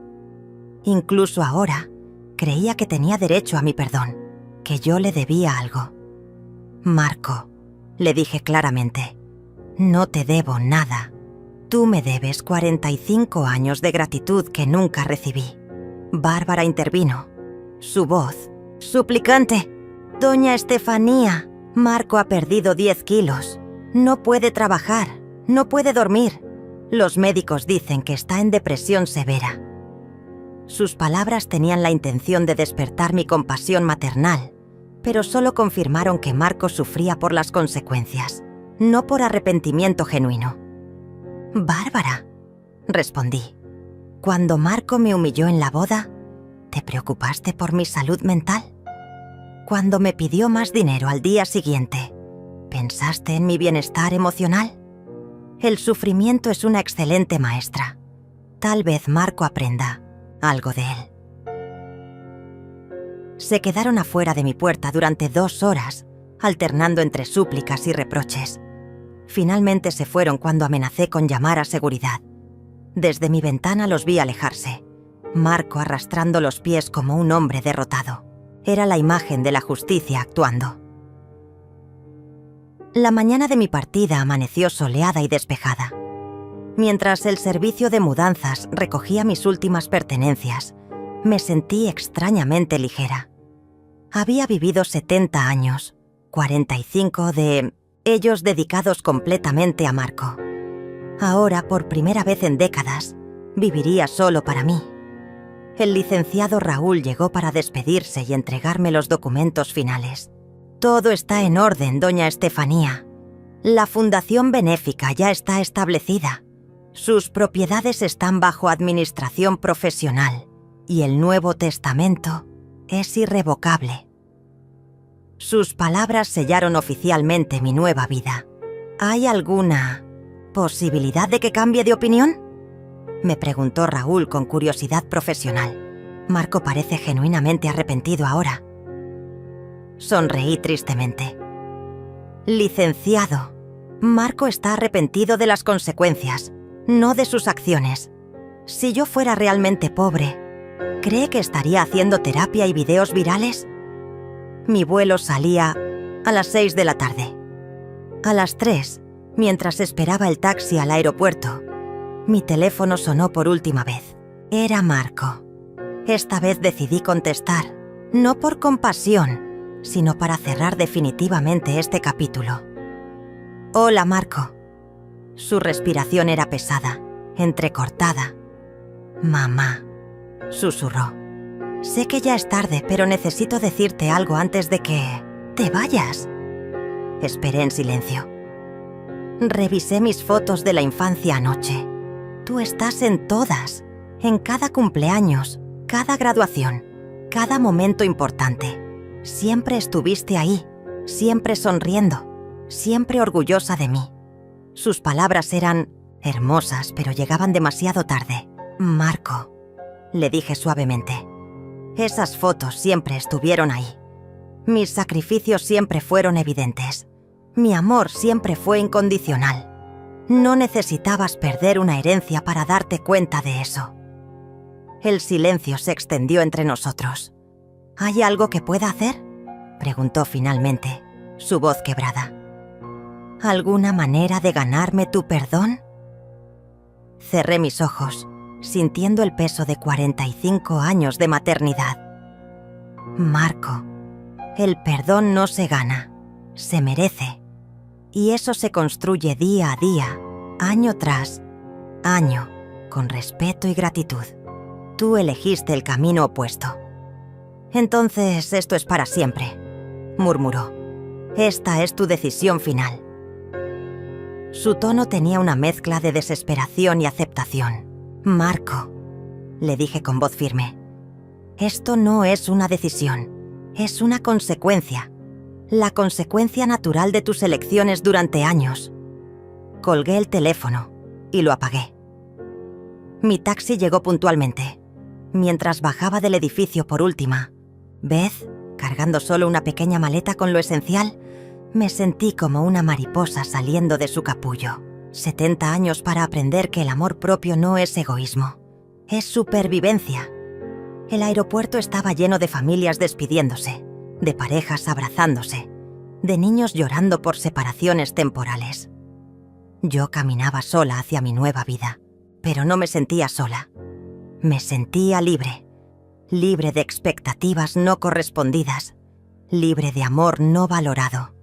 [SPEAKER 1] Incluso ahora, creía que tenía derecho a mi perdón, que yo le debía algo. «Marco», le dije claramente, «no te debo nada. Tú me debes 45 años de gratitud que nunca recibí». Bárbara intervino. Su voz, suplicante. «Doña Estefanía, Marco ha perdido 10 kilos. No puede trabajar, no puede dormir. Los médicos dicen que está en depresión severa». Sus palabras tenían la intención de despertar mi compasión maternal, pero solo confirmaron que Marco sufría por las consecuencias, no por arrepentimiento genuino. «Bárbara», respondí, «cuando Marco me humilló en la boda, ¿te preocupaste por mi salud mental? Cuando me pidió más dinero al día siguiente, ¿pensaste en mi bienestar emocional? El sufrimiento es una excelente maestra. Tal vez Marco aprenda algo de él». Se quedaron afuera de mi puerta durante 2 horas, alternando entre súplicas y reproches. Finalmente se fueron cuando amenacé con llamar a seguridad. Desde mi ventana los vi alejarse, Marco arrastrando los pies como un hombre derrotado. Era la imagen de la justicia actuando. La mañana de mi partida amaneció soleada y despejada. Mientras el servicio de mudanzas recogía mis últimas pertenencias, me sentí extrañamente ligera. Había vivido 70 años, 45 de ellos dedicados completamente a Marco. Ahora, por primera vez en décadas, viviría solo para mí. El licenciado Raúl llegó para despedirse y entregarme los documentos finales. «Todo está en orden, doña Estefanía. La fundación benéfica ya está establecida. Sus propiedades están bajo administración profesional y el Nuevo Testamento es irrevocable». Sus palabras sellaron oficialmente mi nueva vida. «¿Hay alguna posibilidad de que cambie de opinión?», Me preguntó Raúl con curiosidad profesional. Marco parece genuinamente arrepentido ahora. Sonreí tristemente. Licenciado, Marco está arrepentido de las consecuencias, no de sus acciones. Si yo fuera realmente pobre, ¿cree que estaría haciendo terapia y videos virales? Mi vuelo salía a las 6 de la tarde. A las 3, mientras esperaba el taxi al aeropuerto, mi teléfono sonó por última vez. Era Marco. Esta vez decidí contestar, no por compasión, sino para cerrar definitivamente este capítulo. Hola, Marco. Su respiración era pesada, entrecortada. Mamá, susurró. Sé que ya es tarde, pero necesito decirte algo antes de que te vayas. Esperé en silencio. Revisé mis fotos de la infancia anoche. Tú estás en todas, en cada cumpleaños, cada graduación, cada momento importante. Siempre estuviste ahí, siempre sonriendo, siempre orgullosa de mí. Sus palabras eran hermosas, pero llegaban demasiado tarde. Marco, le dije suavemente, esas fotos siempre estuvieron ahí. Mis sacrificios siempre fueron evidentes. Mi amor siempre fue incondicional. No necesitabas perder una herencia para darte cuenta de eso. El silencio se extendió entre nosotros. ¿Hay algo que pueda hacer?, preguntó finalmente, su voz quebrada. ¿Alguna manera de ganarme tu perdón? Cerré mis ojos, sintiendo el peso de 45 años de maternidad. Marco, el perdón no se gana, se merece. Y eso se construye día a día, año tras año, con respeto y gratitud. Tú elegiste el camino opuesto. Entonces esto es para siempre, murmuró. Esta es tu decisión final. Su tono tenía una mezcla de desesperación y aceptación. Marco, le dije con voz firme, esto no es una decisión, es una consecuencia. La consecuencia natural de tus elecciones durante años. Colgué el teléfono y lo apagué. Mi taxi llegó puntualmente. Mientras bajaba del edificio por última vez, cargando solo una pequeña maleta con lo esencial, me sentí como una mariposa saliendo de su capullo. 70 años para aprender que el amor propio no es egoísmo, es supervivencia. El aeropuerto estaba lleno de familias despidiéndose, de parejas abrazándose, de niños llorando por separaciones temporales. Yo caminaba sola hacia mi nueva vida, pero no me sentía sola. Me sentía libre, libre de expectativas no correspondidas, libre de amor no valorado,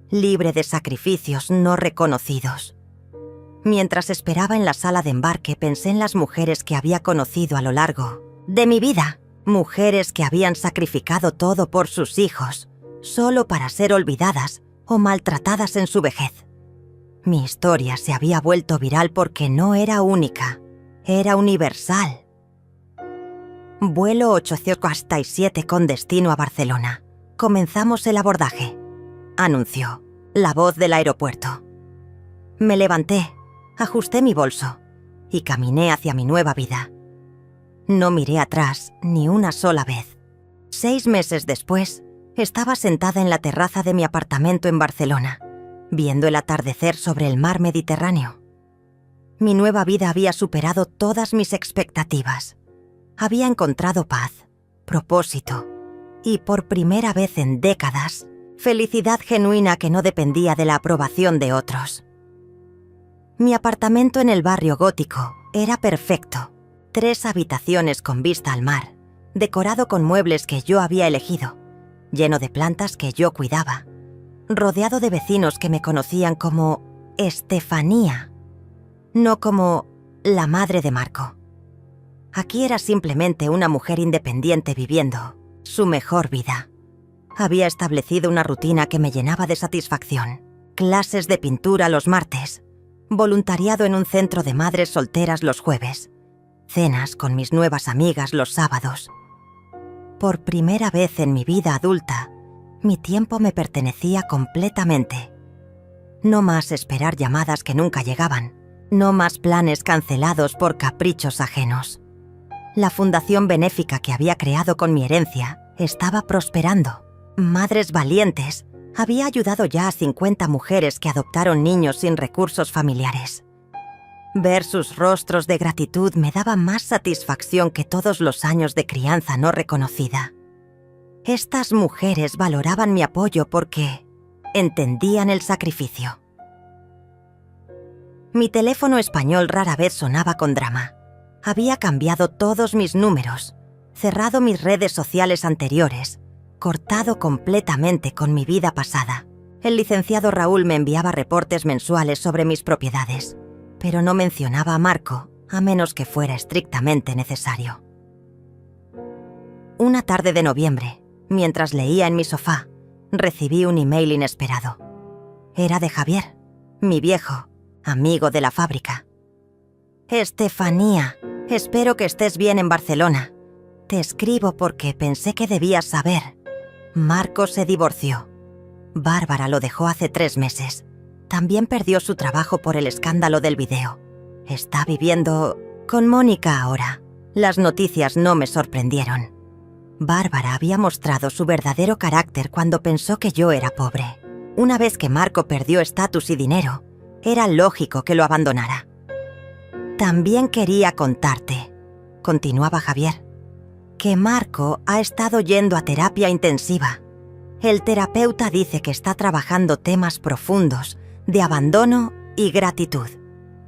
[SPEAKER 1] libre de sacrificios no reconocidos. Mientras esperaba en la sala de embarque, pensé en las mujeres que había conocido a lo largo de mi vida. Mujeres que habían sacrificado todo por sus hijos, solo para ser olvidadas o maltratadas en su vejez. Mi historia se había vuelto viral porque no era única, era universal. Vuelo 847 con destino a Barcelona. Comenzamos el abordaje, anunció la voz del aeropuerto. Me levanté, ajusté mi bolso y caminé hacia mi nueva vida. No miré atrás ni una sola vez. 6 meses después, estaba sentada en la terraza de mi apartamento en Barcelona, viendo el atardecer sobre el mar Mediterráneo. Mi nueva vida había superado todas mis expectativas. Había encontrado paz, propósito y, por primera vez en décadas, felicidad genuina que no dependía de la aprobación de otros. Mi apartamento en el barrio gótico era perfecto. 3 habitaciones con vista al mar, decorado con muebles que yo había elegido, lleno de plantas que yo cuidaba, rodeado de vecinos que me conocían como Estefanía, no como la madre de Marco. Aquí era simplemente una mujer independiente viviendo su mejor vida. Había establecido una rutina que me llenaba de satisfacción. Clases de pintura los martes, voluntariado en un centro de madres solteras los jueves, cenas con mis nuevas amigas los sábados. Por primera vez en mi vida adulta, mi tiempo me pertenecía completamente. No más esperar llamadas que nunca llegaban, No más planes cancelados por caprichos ajenos. La fundación benéfica que había creado con mi herencia estaba prosperando. Madres Valientes había ayudado ya a 50 mujeres que adoptaron niños sin recursos familiares. Ver sus rostros de gratitud me daba más satisfacción que todos los años de crianza no reconocida. Estas mujeres valoraban mi apoyo porque entendían el sacrificio. Mi teléfono español rara vez sonaba con drama. Había cambiado todos mis números, cerrado mis redes sociales anteriores, cortado completamente con mi vida pasada. El licenciado Raúl me enviaba reportes mensuales sobre mis propiedades, pero no mencionaba a Marco, a menos que fuera estrictamente necesario. Una tarde de noviembre, mientras leía en mi sofá, recibí un email inesperado. Era de Javier, mi viejo, amigo de la fábrica. Estefanía, espero que estés bien en Barcelona. Te escribo porque pensé que debías saber. Marco se divorció. Bárbara lo dejó hace 3 meses. También perdió su trabajo por el escándalo del video. Está viviendo con Mónica ahora. Las noticias no me sorprendieron. Bárbara había mostrado su verdadero carácter cuando pensó que yo era pobre. Una vez que Marco perdió estatus y dinero, era lógico que lo abandonara. También quería contarte, continuaba Javier, que Marco ha estado yendo a terapia intensiva. El terapeuta dice que está trabajando temas profundos de abandono y gratitud.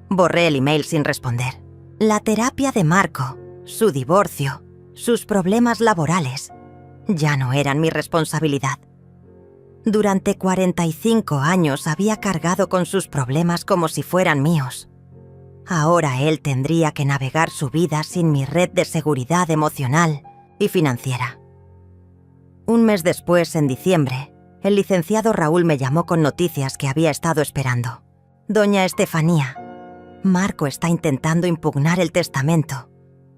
[SPEAKER 1] Borré el email sin responder. La terapia de Marco, su divorcio, sus problemas laborales, ya no eran mi responsabilidad. Durante 45 años había cargado con sus problemas como si fueran míos. Ahora él tendría que navegar su vida sin mi red de seguridad emocional y financiera. Un mes después, en diciembre, el licenciado Raúl me llamó con noticias que había estado esperando. Doña Estefanía, Marco está intentando impugnar el testamento.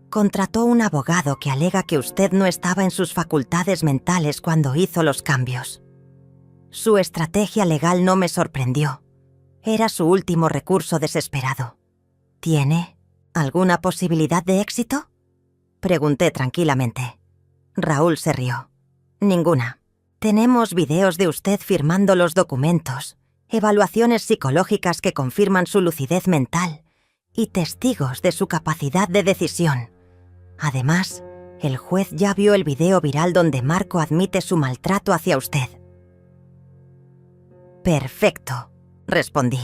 [SPEAKER 1] Contrató un abogado que alega que usted no estaba en sus facultades mentales cuando hizo los cambios. Su estrategia legal no me sorprendió. Era su último recurso desesperado. ¿Tiene alguna posibilidad de éxito?, pregunté tranquilamente. Raúl se rió. Ninguna. Tenemos videos de usted firmando los documentos, evaluaciones psicológicas que confirman su lucidez mental y testigos de su capacidad de decisión. Además, el juez ya vio el video viral donde Marco admite su maltrato hacia usted. Perfecto, respondí.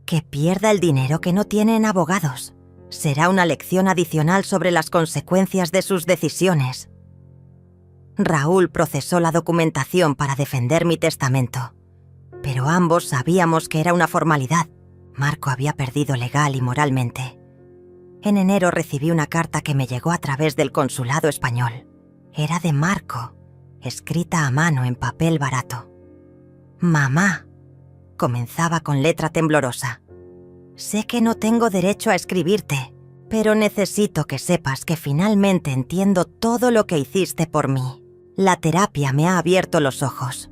[SPEAKER 1] Que pierda el dinero que no tiene en abogados. Será una lección adicional sobre las consecuencias de sus decisiones. Raúl procesó la documentación para defender mi testamento, pero ambos sabíamos que era una formalidad. Marco había perdido legal y moralmente. En enero recibí una carta que me llegó a través del consulado español. Era de Marco, escrita a mano en papel barato. «Mamá», comenzaba con letra temblorosa. «Sé que no tengo derecho a escribirte, pero necesito que sepas que finalmente entiendo todo lo que hiciste por mí. La terapia me ha abierto los ojos».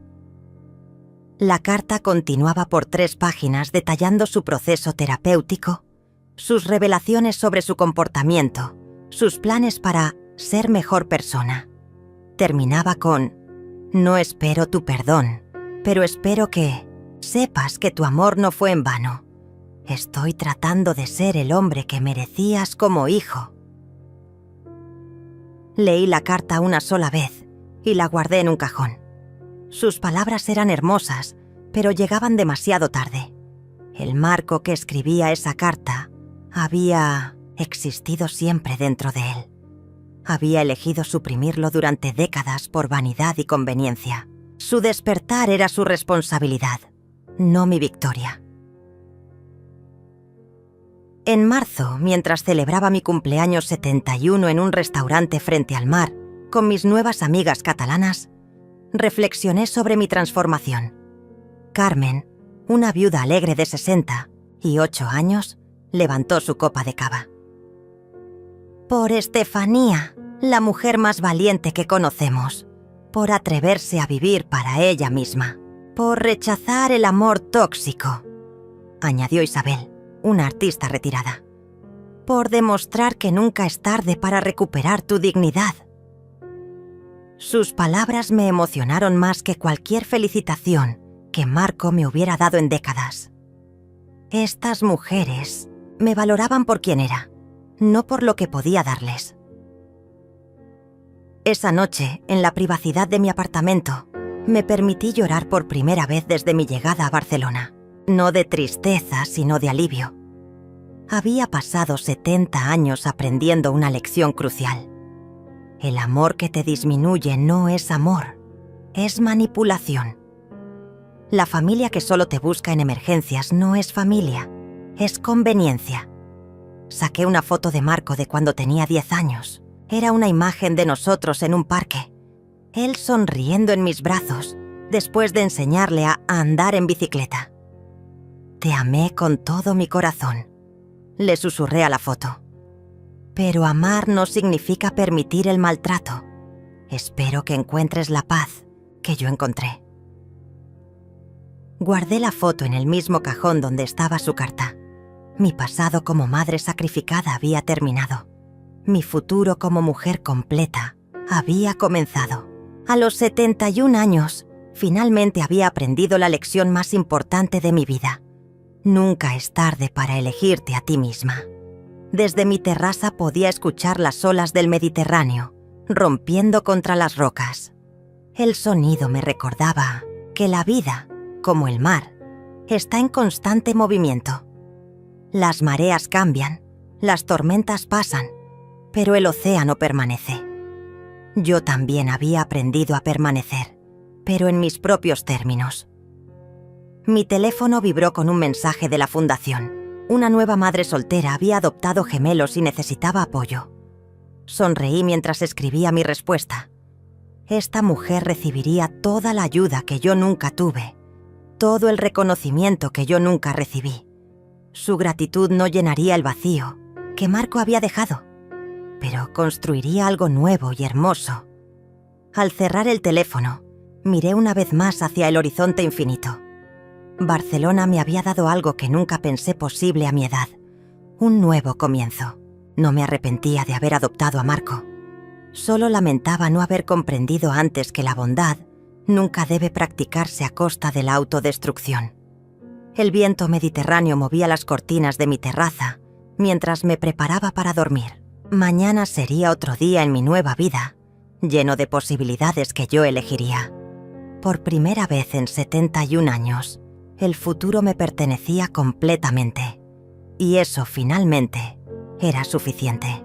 [SPEAKER 1] La carta continuaba por 3 páginas detallando su proceso terapéutico, sus revelaciones sobre su comportamiento, sus planes para ser mejor persona. Terminaba con: «No espero tu perdón, pero espero que sepas que tu amor no fue en vano. Estoy tratando de ser el hombre que merecías como hijo». Leí la carta una sola vez y la guardé en un cajón. Sus palabras eran hermosas, pero llegaban demasiado tarde. El Marco que escribía esa carta había existido siempre dentro de él. Había elegido suprimirlo durante décadas por vanidad y conveniencia. Su despertar era su responsabilidad, no mi victoria. En marzo, mientras celebraba mi cumpleaños 71 en un restaurante frente al mar, con mis nuevas amigas catalanas, reflexioné sobre mi transformación. Carmen, una viuda alegre de 68 años, levantó su copa de cava. «Por Estefanía, la mujer más valiente que conocemos, por atreverse a vivir para ella misma, por rechazar el amor tóxico», añadió Isabel. una artista retirada. Por demostrar que nunca es tarde para recuperar tu dignidad. Sus palabras me emocionaron más que cualquier felicitación que Marco me hubiera dado en décadas. Estas mujeres me valoraban por quien era, no por lo que podía darles. Esa noche, en la privacidad de mi apartamento, me permití llorar por primera vez desde mi llegada a Barcelona. No de tristeza, sino de alivio. Había pasado 70 años aprendiendo una lección crucial. El amor que te disminuye no es amor, es manipulación. La familia que solo te busca en emergencias no es familia, es conveniencia. Saqué una foto de Marco de cuando tenía 10 años. Era una imagen de nosotros en un parque. Él sonriendo en mis brazos, después de enseñarle a andar en bicicleta. Te amé con todo mi corazón, le susurré a la foto. Pero amar no significa permitir el maltrato. Espero que encuentres la paz que yo encontré. Guardé la foto en el mismo cajón donde estaba su carta. Mi pasado como madre sacrificada había terminado. Mi futuro como mujer completa había comenzado. A los 71 años, finalmente había aprendido la lección más importante de mi vida. Nunca es tarde para elegirte a ti misma. Desde mi terraza podía escuchar las olas del Mediterráneo, rompiendo contra las rocas. El sonido me recordaba que la vida, como el mar, está en constante movimiento. Las mareas cambian, las tormentas pasan, pero el océano permanece. Yo también había aprendido a permanecer, pero en mis propios términos. Mi teléfono vibró con un mensaje de la fundación. Una nueva madre soltera había adoptado gemelos y necesitaba apoyo. Sonreí mientras escribía mi respuesta. Esta mujer recibiría toda la ayuda que yo nunca tuve, todo el reconocimiento que yo nunca recibí. Su gratitud no llenaría el vacío que Marco había dejado, pero construiría algo nuevo y hermoso. Al cerrar el teléfono, miré una vez más hacia el horizonte infinito. Barcelona me había dado algo que nunca pensé posible a mi edad, un nuevo comienzo. No me arrepentía de haber adoptado a Marco. Solo lamentaba no haber comprendido antes que la bondad nunca debe practicarse a costa de la autodestrucción. El viento mediterráneo movía las cortinas de mi terraza mientras me preparaba para dormir. Mañana sería otro día en mi nueva vida, lleno de posibilidades que yo elegiría. Por primera vez en 71 años, el futuro me pertenecía completamente. Y eso finalmente era suficiente.